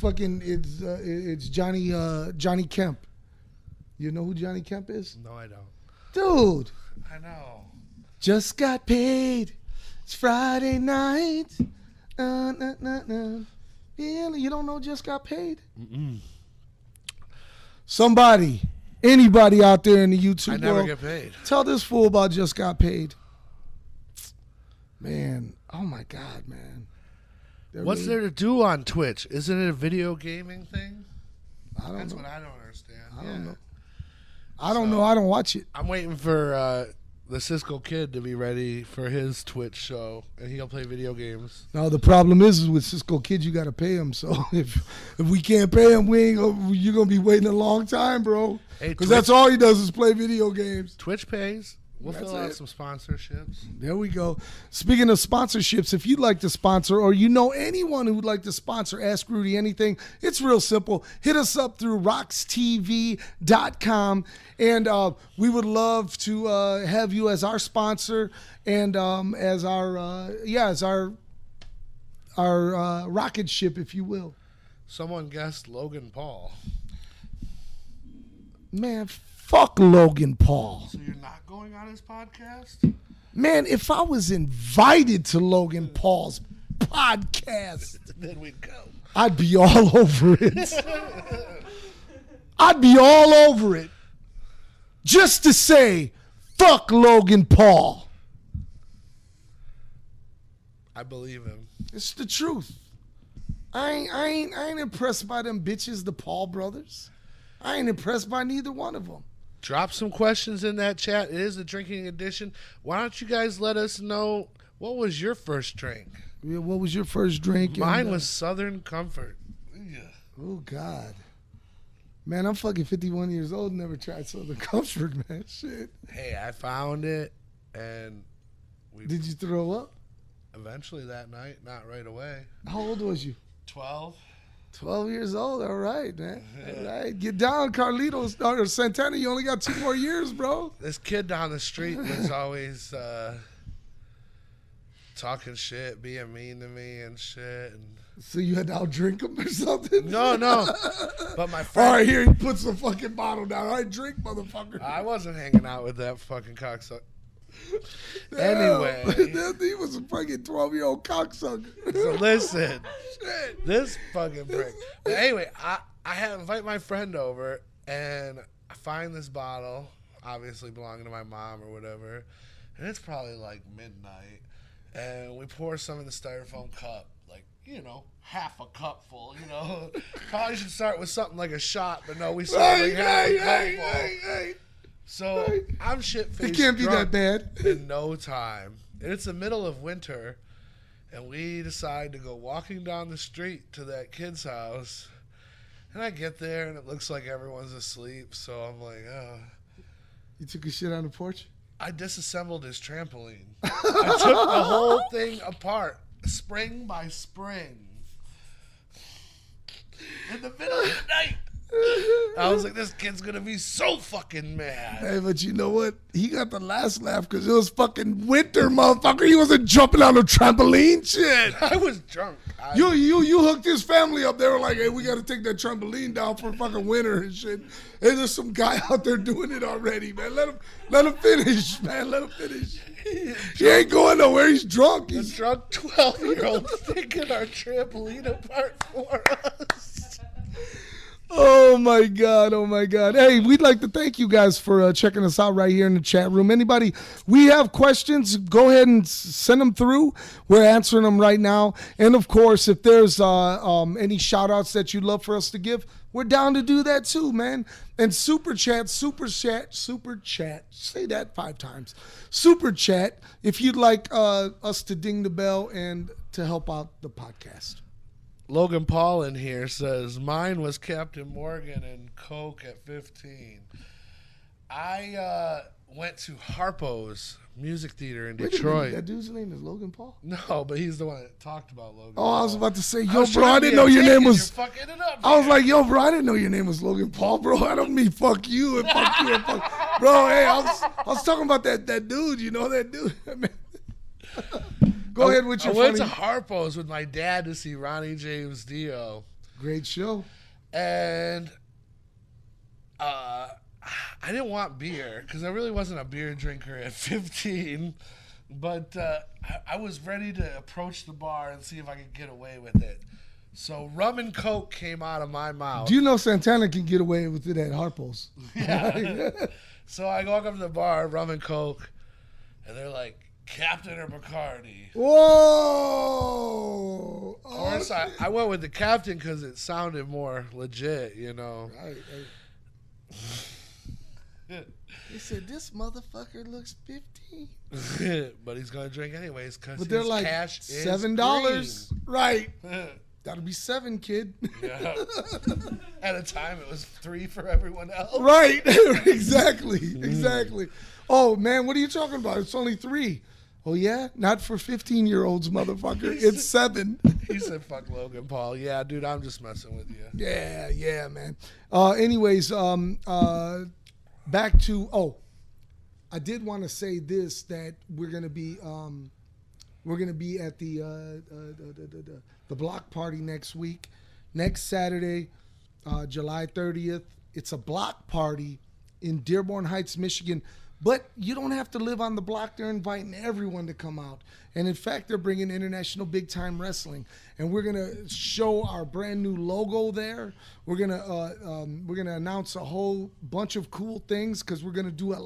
Johnny Kemp. You know who Johnny Kemp is? No, I don't. Dude. I know. Just got paid. It's Friday night. Really? You don't know Just Got Paid? Mm-mm. Somebody, anybody out there in the YouTube I never world, get paid. Tell this fool about Just Got Paid. Man, oh my God, man. What's there to do on Twitch? Isn't it a video gaming thing? I don't know. That's what I don't understand. I don't know. I don't know. I don't watch it. I'm waiting for the Cisco Kid to be ready for his Twitch show, and he'll play video games. Now the problem is with Cisco Kid, you got to pay him. So if we can't pay him, you're gonna be waiting a long time, bro. Because that's all he does is play video games. Twitch pays. We'll fill out some sponsorships. There we go. Speaking of sponsorships, if you'd like to sponsor or you know anyone who would like to sponsor Ask Rudy Anything, it's real simple. Hit us up through RoX-TV.com, and we would love to have you as our sponsor and as our rocket ship, if you will. Someone guessed Logan Paul. Man, fuck Logan Paul. So you're not going on his podcast? Man, if I was invited to Logan Paul's podcast, then we'd go. I'd be all over it. I'd be all over it. Just to say, Fuck Logan Paul. I believe him. It's the truth. I ain't impressed by them bitches, the Paul brothers. I ain't impressed by neither one of them. Drop some questions in that chat. It is the drinking edition. Why don't you guys let us know what was your first drink? Yeah, what was your first drink? Mine was Southern Comfort. Yeah. Oh, God. Man, I'm fucking 51 years old and never tried Southern Comfort, man. Shit. Hey, I found it, and Did you throw up? Eventually that night, not right away. How old was you? 12. 12 years old. All right, man. All right. Get down, Carlitos. Or Santana, you only got 2 more years, bro. This kid down the street was always talking shit, being mean to me and shit. And so you had to outdrink him or something? No. But my friend... All right, here, he puts the fucking bottle down. All right, drink, motherfucker. I wasn't hanging out with that fucking cocksucker. Anyway. He was a fucking 12-year-old cocksucker. So listen, this fucking prick. But anyway, I invite my friend over, and I find this bottle, obviously belonging to my mom or whatever, and it's probably like midnight, and we pour some in the styrofoam cup, like, you know, half a cup full, you know. Probably should start with something like a shot, but no, we start like half a cup full. So I'm shit-faced. It can't be that bad. In no time. And it's the middle of winter, and we decide to go walking down the street to that kid's house. And I get there, and it looks like everyone's asleep. So I'm like, oh. You took a shit on the porch? I disassembled his trampoline. I took the whole thing apart, spring by spring. In the middle of the night. I was like, this kid's gonna be so fucking mad. Hey, but you know what? He got the last laugh because it was fucking winter, motherfucker. He wasn't jumping on a trampoline, shit. I was drunk. You hooked his family up. They were like, hey, we got to take that trampoline down for fucking winter and shit. Hey, there's some guy out there doing it already, man. Let him finish, man. Let him finish. He ain't going nowhere. He's drunk. He's a drunk 12-year-old taking our trampoline apart for us. Oh my God. Hey, we'd like to thank you guys for checking us out right here in the chat room. Anybody, we have questions, go ahead and send them through. We're answering them right now. And of course, if there's any shout outs that you'd love for us to give, we're down to do that too, man. And super chat, say that 5 times. Super chat, if you'd like us to ding the bell and to help out the podcast. Logan Paul in here says, mine was Captain Morgan and Coke at 15. I went to Harpo's Music Theater in Detroit. That dude's name is Logan Paul? No, but he's the one that talked about Logan Oh, Paul. I was about to say, yo, bro, I didn't know your name was... Fucking it up, I was like, yo, bro, I didn't know your name was Logan Paul, bro. I don't mean fuck you and fuck you and fuck... Bro, hey, I was talking about that dude, you know that dude? Go ahead with your I went funny... to Harpo's with my dad to see Ronnie James Dio. Great show. And I didn't want beer because I really wasn't a beer drinker at 15. But I was ready to approach the bar and see if I could get away with it. So rum and Coke came out of my mouth. Do you know Santana can get away with it at Harpo's? Yeah. So I walk up to the bar, rum and Coke, and they're like, Captain or Bacardi? Whoa! Of course, I went with the Captain because it sounded more legit, you know. Right. They said, this motherfucker looks 15. But he's going to drink anyways because But they're his like cash $7. is Right. That'll be 7, kid. Yeah. At a time, it was 3 for everyone else. Right. Exactly. Oh, man, what are you talking about? It's only 3. Oh, yeah? Not for 15-year-olds, motherfucker. It's 7. He said, fuck Logan Paul. Yeah, dude, I'm just messing with you. Yeah, man. Anyways, back to, I did want to say this, that we're going to be at the block party next week. Next Saturday, July 30th. It's a block party in Dearborn Heights, Michigan. But you don't have to live on the block. They're inviting everyone to come out. And in fact, they're bringing International Big Time Wrestling. And we're going to show our brand new logo there. We're going to announce a whole bunch of cool things because we're going to do a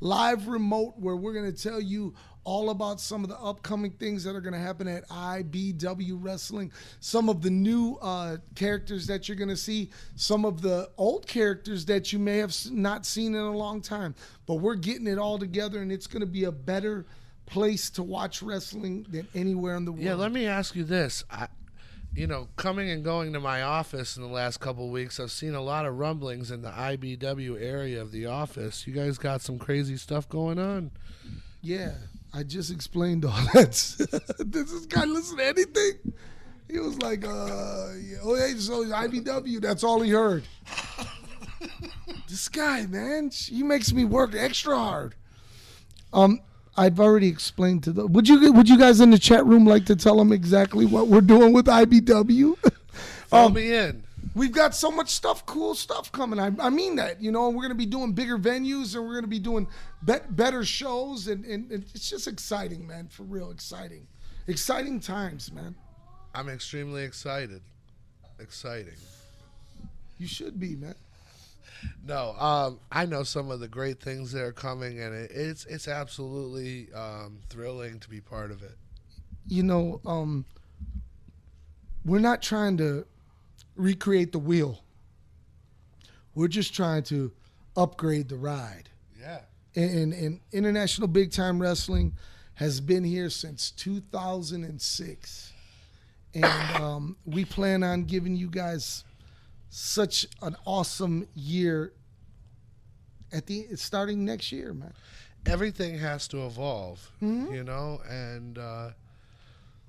live remote where we're going to tell you all about some of the upcoming things that are going to happen at IBW Wrestling, some of the new characters that you're going to see, some of the old characters that you may have not seen in a long time. But we're getting it all together, and it's going to be a better place to watch wrestling than anywhere in the world. Yeah, let me ask you this. Coming and going to my office in the last couple of weeks, I've seen a lot of rumblings in the IBW area of the office. You guys got some crazy stuff going on? Yeah, I just explained all that. Does this guy listen to anything? He was like, yeah, oh, hey, so IBW, that's all he heard. This guy, man, he makes me work extra hard. I've already explained to the. Would you guys in the chat room like to tell them exactly what we're doing with IBW? Fill me in. We've got so much stuff, cool stuff coming. I mean that, we're going to be doing bigger venues and we're going to be doing better shows. And it's just exciting, man, for real exciting. Exciting times, man. I'm extremely excited. Exciting. You should be, man. No, I know some of the great things that are coming, and it's absolutely thrilling to be part of it. We're not trying to recreate the wheel. We're just trying to upgrade the ride. Yeah. And International Big Time Wrestling has been here since 2006. And we plan on giving you guys such an awesome year starting next year, man. Everything has to evolve, and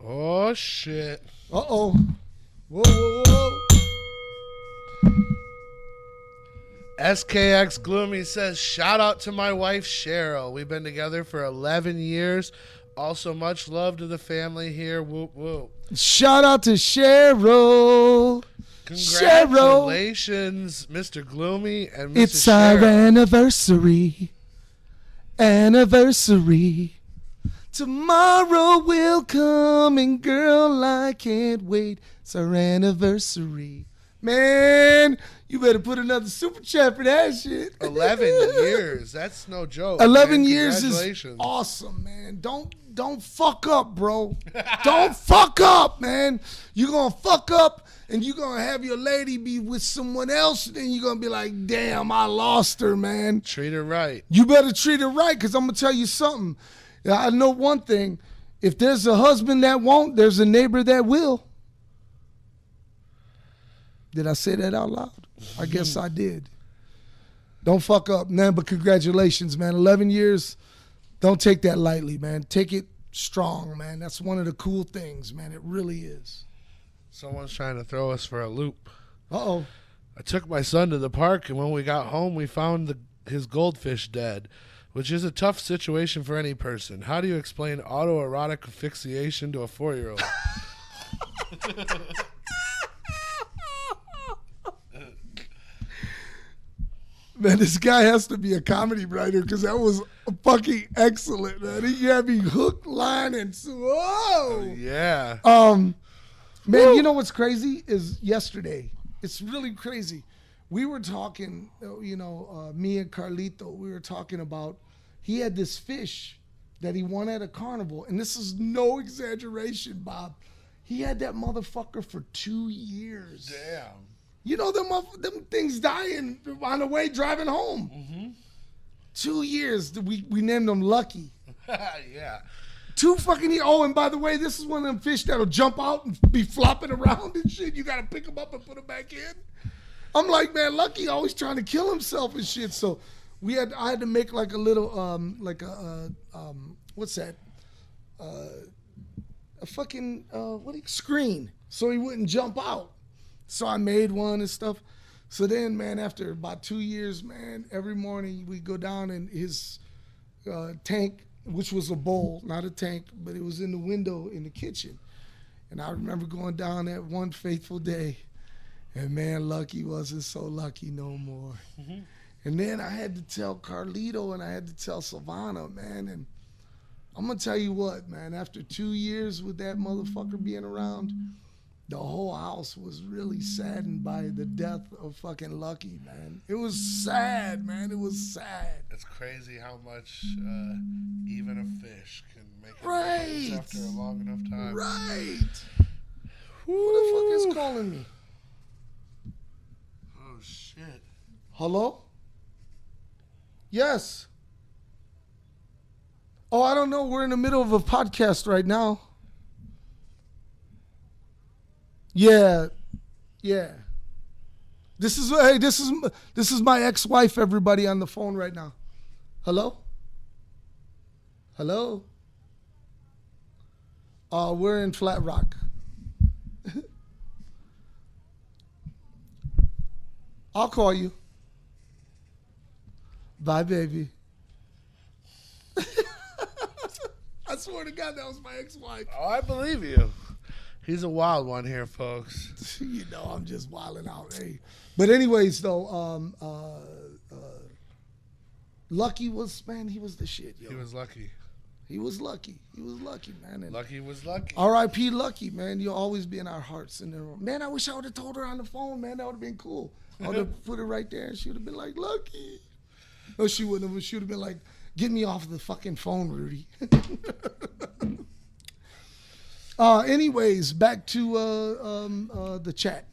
oh shit. Uh-oh. Whoa. SKX Gloomy says, shout out to my wife Cheryl. We've been together for 11 years. Also, much love to the family here. Whoop whoop. Shout out to Cheryl. Congratulations, Mr. Gloomy and Mrs. It's Cheryl. our anniversary. Tomorrow will come, and girl, I can't wait. It's our anniversary. Man, you better put another super chat for that shit. 11 years. That's no joke. 11 man. years is awesome, man. Don't fuck up, bro. Don't fuck up, man. You're going to fuck up and you're going to have your lady be with someone else, and then you're going to be like, damn, I lost her, man. Treat her right. You better treat her right, because I'm going to tell you something. I know one thing. If there's a husband that won't, there's a neighbor that will. Did I say that out loud? I guess I did. Don't fuck up, man, but congratulations, man. 11 years. Don't take that lightly, man. Take it strong, man. That's one of the cool things, man. It really is. Someone's trying to throw us for a loop. Uh-oh. I took my son to the park, and when we got home, we found his goldfish dead, which is a tough situation for any person. How do you explain autoerotic asphyxiation to a 4-year-old? Man, this guy has to be a comedy writer, because that was fucking excellent, man. He had me hook, line, and whoa. Yeah. Man, Woo. You know what's crazy is yesterday. It's really crazy. We were talking, me and Carlito, we were talking about, he had this fish that he won at a carnival, and this is no exaggeration, Bob. He had that motherfucker for 2 years. Damn. You know, them things dying on the way driving home. Mm-hmm. 2 years. We named them Lucky. Yeah. 2 fucking years. Oh, and by the way, this is one of them fish that'll jump out and be flopping around and shit. You got to pick them up and put them back in. I'm like, man, Lucky always trying to kill himself and shit. So I had to make like a little, what's that? A fucking, screen so he wouldn't jump out. So I made one and stuff. So then, man, after about 2 years, man, every morning we go down in his tank, which was a bowl, not a tank, but it was in the window in the kitchen. And I remember going down that one fateful day, and man, Lucky wasn't so lucky no more. Mm-hmm. And then I had to tell Carlito and I had to tell Savannah, man, and I'm going to tell you what, man, after 2 years with that motherfucker being around, the whole house was really saddened by the death of fucking Lucky, man. It was sad, man. It was sad. It's crazy how much even a fish can make it Right. after a long enough time. Right. Who the fuck is calling me? Oh, shit. Hello? Yes. Oh, I don't know. We're in the middle of a podcast right now. Yeah. Yeah. This is my ex-wife, everybody on the phone right now. Hello? Hello? We're in Flat Rock. I'll call you. Bye, baby. I swear to God, that was my ex-wife. Oh, I believe you. He's a wild one here, folks. You know, I'm just wilding out. Hey, but anyways, though, Lucky was, man, he was the shit, yo. He was lucky. He was lucky. He was lucky, man. And Lucky was lucky. R.I.P. Lucky, man. You'll always be in our hearts. And man, I wish I would have told her on the phone, man. That would have been cool. I would have put it right there, and she would have been like, Lucky. No, she wouldn't have. She would have been like, get me off the fucking phone, Rudy. Anyways, back to the chat.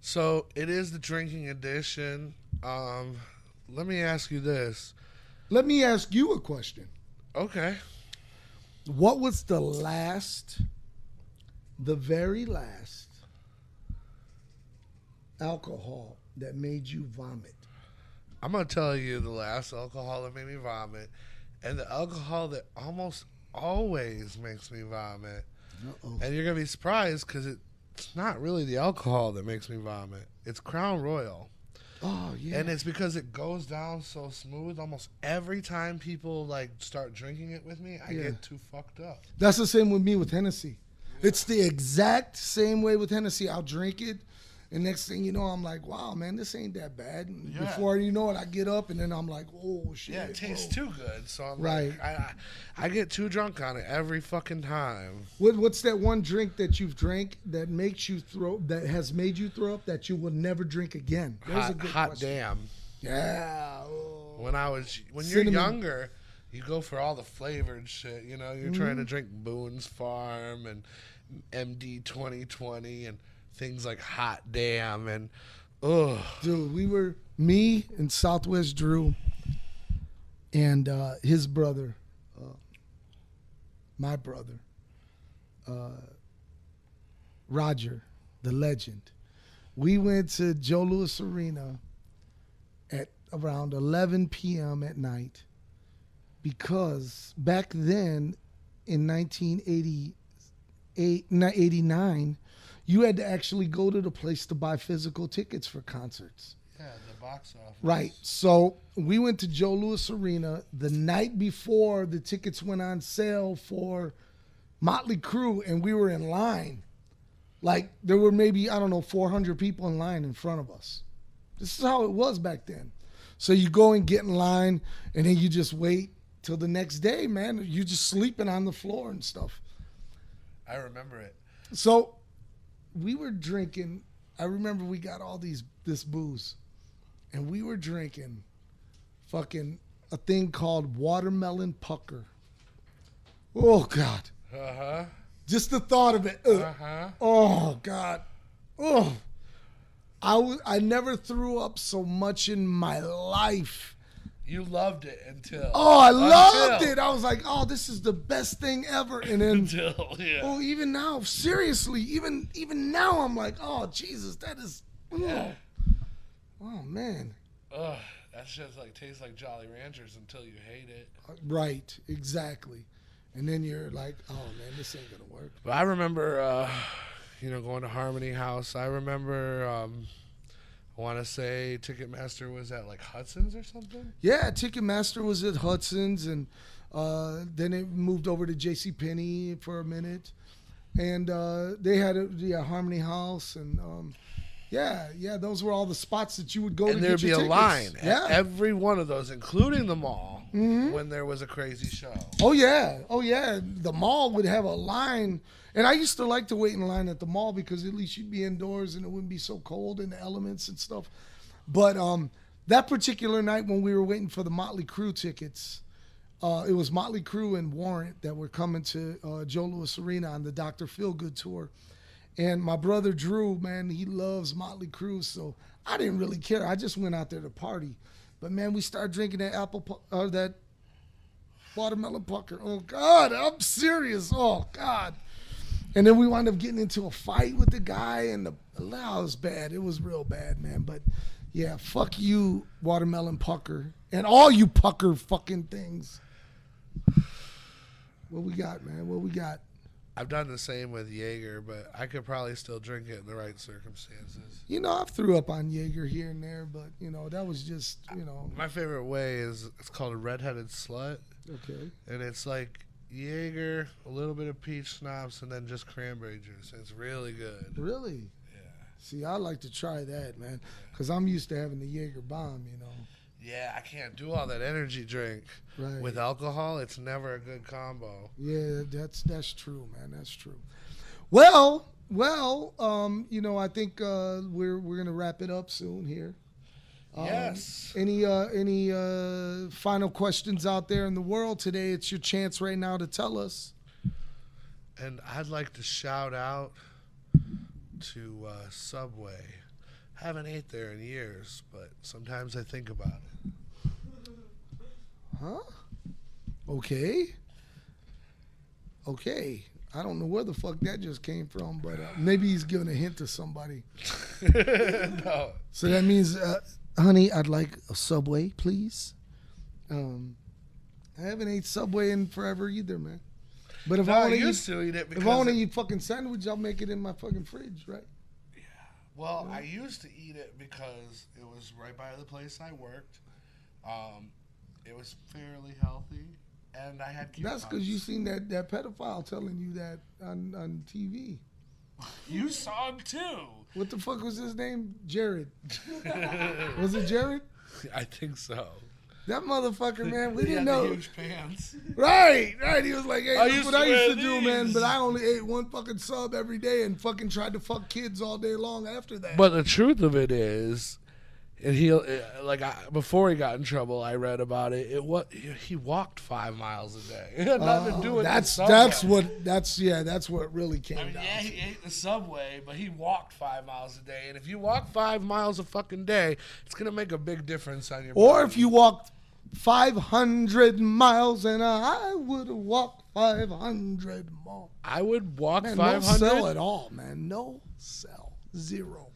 So it is the drinking edition. Let me ask you this. Let me ask you a question. Okay. What was the very last alcohol that made you vomit? I'm going to tell you the last alcohol that made me vomit, and the alcohol that almost always makes me vomit. Uh-oh. And you're going to be surprised because it's not really the alcohol that makes me vomit. It's Crown Royal. Oh, yeah. And it's because it goes down so smooth. Almost every time people like start drinking it with me, I get too fucked up. That's the same with me with Hennessy. Yeah. It's the exact same way with Hennessy. I'll drink it, and next thing you know, I'm like, wow, man, this ain't that bad. And before you know it, I get up, and then I'm like, oh, shit. Yeah, it tastes too good. So I'm right. like, I get too drunk on it every fucking time. What's that one drink that you've drank that makes you that has made you throw up that you will never drink again? Hot damn. Yeah. Oh. When you're younger, you go for all the flavored shit. You know, you're trying to drink Boone's Farm and MD 2020 and things like Hot Damn and Dude, me and Southwest Drew and his brother, my brother, Roger, the legend. We went to Joe Louis Arena at around 11 p.m. at night because back then in 1989, you had to actually go to the place to buy physical tickets for concerts. Yeah, the box office. Right. So we went to Joe Louis Arena the night before the tickets went on sale for Motley Crue, and we were in line. Like, there were maybe, 400 people in line in front of us. This is how it was back then. So you go and get in line, and then you just wait till the next day, man. You're just sleeping on the floor and stuff. I remember it. So we were drinking. I remember we got all this booze, and we were drinking fucking a thing called watermelon pucker. Oh, God. Uh-huh. Just the thought of it. Uh-huh. Oh, God. Oh. I never threw up so much in my life. You loved it until. Oh, I loved it. I was like, oh, this is the best thing ever. And then, until. Even now, seriously, even now, I'm like, oh, Jesus, that is. Yeah. Oh, man. Ugh, that shit's like tastes like Jolly Ranchers until you hate it. Right, exactly. And then you're like, oh, man, this ain't going to work. But I remember, going to Harmony House. I remember, I want to say Ticketmaster was at like Hudson's or something? Yeah, Ticketmaster was at Hudson's, and then it moved over to JCPenney for a minute. And they had a Harmony House, and Yeah. Those were all the spots that you would go to And get there'd be your a tickets. line Yeah. at every one of those, including the mall, Mm-hmm. when there was a crazy show. Oh yeah. The mall would have a line, and I used to like to wait in line at the mall because at least you'd be indoors and it wouldn't be so cold in the elements and stuff. But that particular night when we were waiting for the Motley Crue tickets, it was Motley Crue and Warrant that were coming to Joe Louis Arena on the Dr. Feelgood tour. And my brother Drew, man, he loves Motley Crue, so I didn't really care. I just went out there to party. But man, we started drinking that watermelon pucker. Oh God, I'm serious. Oh God. And then we wound up getting into a fight with the guy, and that was bad. It was real bad, man. But yeah, fuck you, watermelon pucker, and all you pucker fucking things. What we got, man? What we got? I've done the same with Jaeger, but I could probably still drink it in the right circumstances. You know, I threw up on Jaeger here and there, but, you know, that was just, you know. My favorite way is, it's called a redheaded slut. Okay. And it's like Jaeger, a little bit of peach schnapps, and then just cranberry juice. It's really good. Really? Yeah. See, I like to try that, man, because I'm used to having the Jaeger bomb, you know. Yeah, I can't do all that energy drink. Right. With alcohol, it's never a good combo. Yeah, that's true, man. That's true. Well, you know, I think we're gonna wrap it up soon here. Yes. Any final questions out there in the world today? It's your chance right now to tell us. And I'd like to shout out to Subway. Haven't ate there in years, but sometimes I think about it. Huh? Okay. I don't know where the fuck that just came from, but maybe he's giving a hint to somebody. No. So that means, honey, I'd like a Subway, please. I haven't ate Subway in forever either, man. But if I used to eat it because if I want to eat fucking sandwich, I'll make it in my fucking fridge, right? Well, I used to eat it because it was right by the place I worked. It was fairly healthy, and I had coupons. That's because you seen that pedophile telling you that on TV. You saw him too. What the fuck was his name? Jared. Was it Jared? I think so. That motherfucker, man, we He didn't had the know. huge pants. Right. He was like, hey, that's what I used to do, these. man. But I only ate one fucking sub every day and fucking tried to fuck kids all day long after that. But the truth of it is, and before he got in trouble, I read about it. He walked 5 miles a day. It had nothing to do with that's what really came down. Yeah, he ate the Subway, but he walked 5 miles a day. And if you walk 5 miles a fucking day, it's gonna make a big difference on your Or body. if you walked 500 miles and I would walk 500 more. I would walk Man, 500. no sell at all, man. No sell. Zero.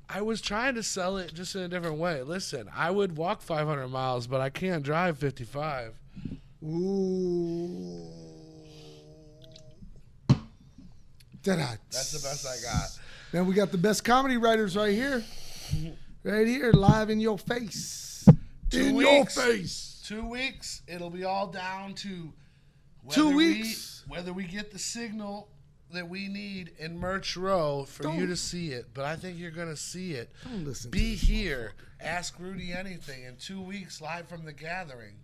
I was trying to sell it just in a different way. Listen, I would walk 500 miles, but I can't drive 55. Ooh. That's the best I got. Man, we got the best comedy writers right here. Right here, live in your face. 2 weeks. Your face. 2 weeks. It'll be all down to 2 weeks. Whether we get the signal that we need in Merch Row for you to see it. But I think you're going to see it. Don't listen to Be here. Ask Rudy anything. In 2 weeks, live from the gathering.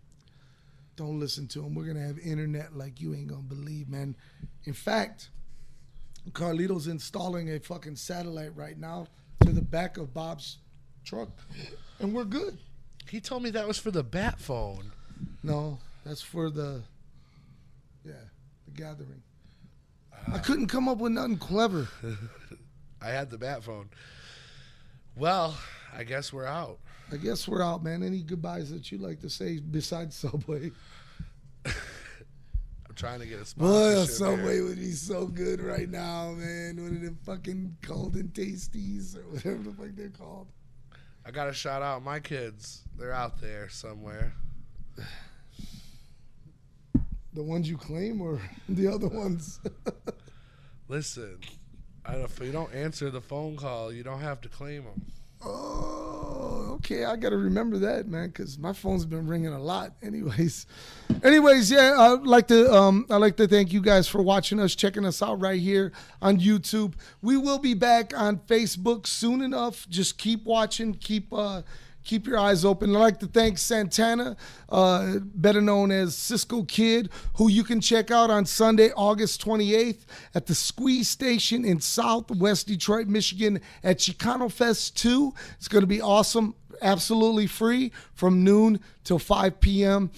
Don't listen to him. We're going to have internet like you ain't going to believe, man. In fact, Carlito's installing a fucking satellite right now to the back of Bob's truck, and we're good. He told me that was for the bat phone. No, that's for the gathering. I couldn't come up with nothing clever. I had the bat phone. Well, I guess we're out. I guess we're out, man. Any goodbyes that you'd like to say besides Subway? I'm trying to get a Boy, sponsorship. a Subway would be so good right now, man. One of them fucking Golden Tasties or whatever the fuck they're called. I got to shout out my kids. They're out there somewhere. The ones you claim or the other ones? Listen, if you don't answer the phone call, you don't have to claim them. Oh, Okay, I got to remember that, man, because my phone's been ringing a lot. Anyways, yeah, I'd like to thank you guys for watching us, checking us out right here on YouTube. We will be back on Facebook soon enough. Just keep watching, keep your eyes open. I'd like to thank Santana, better known as Cisco Kid, who you can check out on Sunday, August 28th at the Squeeze Station in Southwest Detroit, Michigan at Chicano Fest 2. It's going to be awesome, absolutely free from noon till 5 p.m.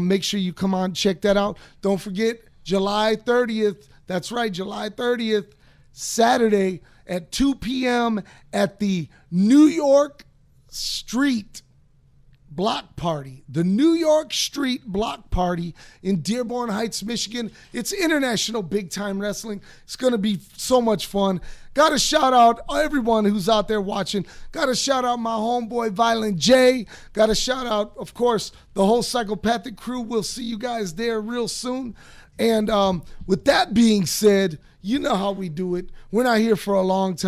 Make sure you come on, check that out. Don't forget, July 30th, that's right, July 30th, Saturday at 2 p.m. at the New York Street Block Party, the New York Street Block Party in Dearborn Heights, Michigan. It's international big time wrestling. It's going to be so much fun. Got to shout out everyone who's out there watching. Got to shout out my homeboy Violent J. Got to shout out, of course, the whole Psychopathic crew. We'll see you guys there real soon. And with that being said, you know how we do it. We're not here for a long time.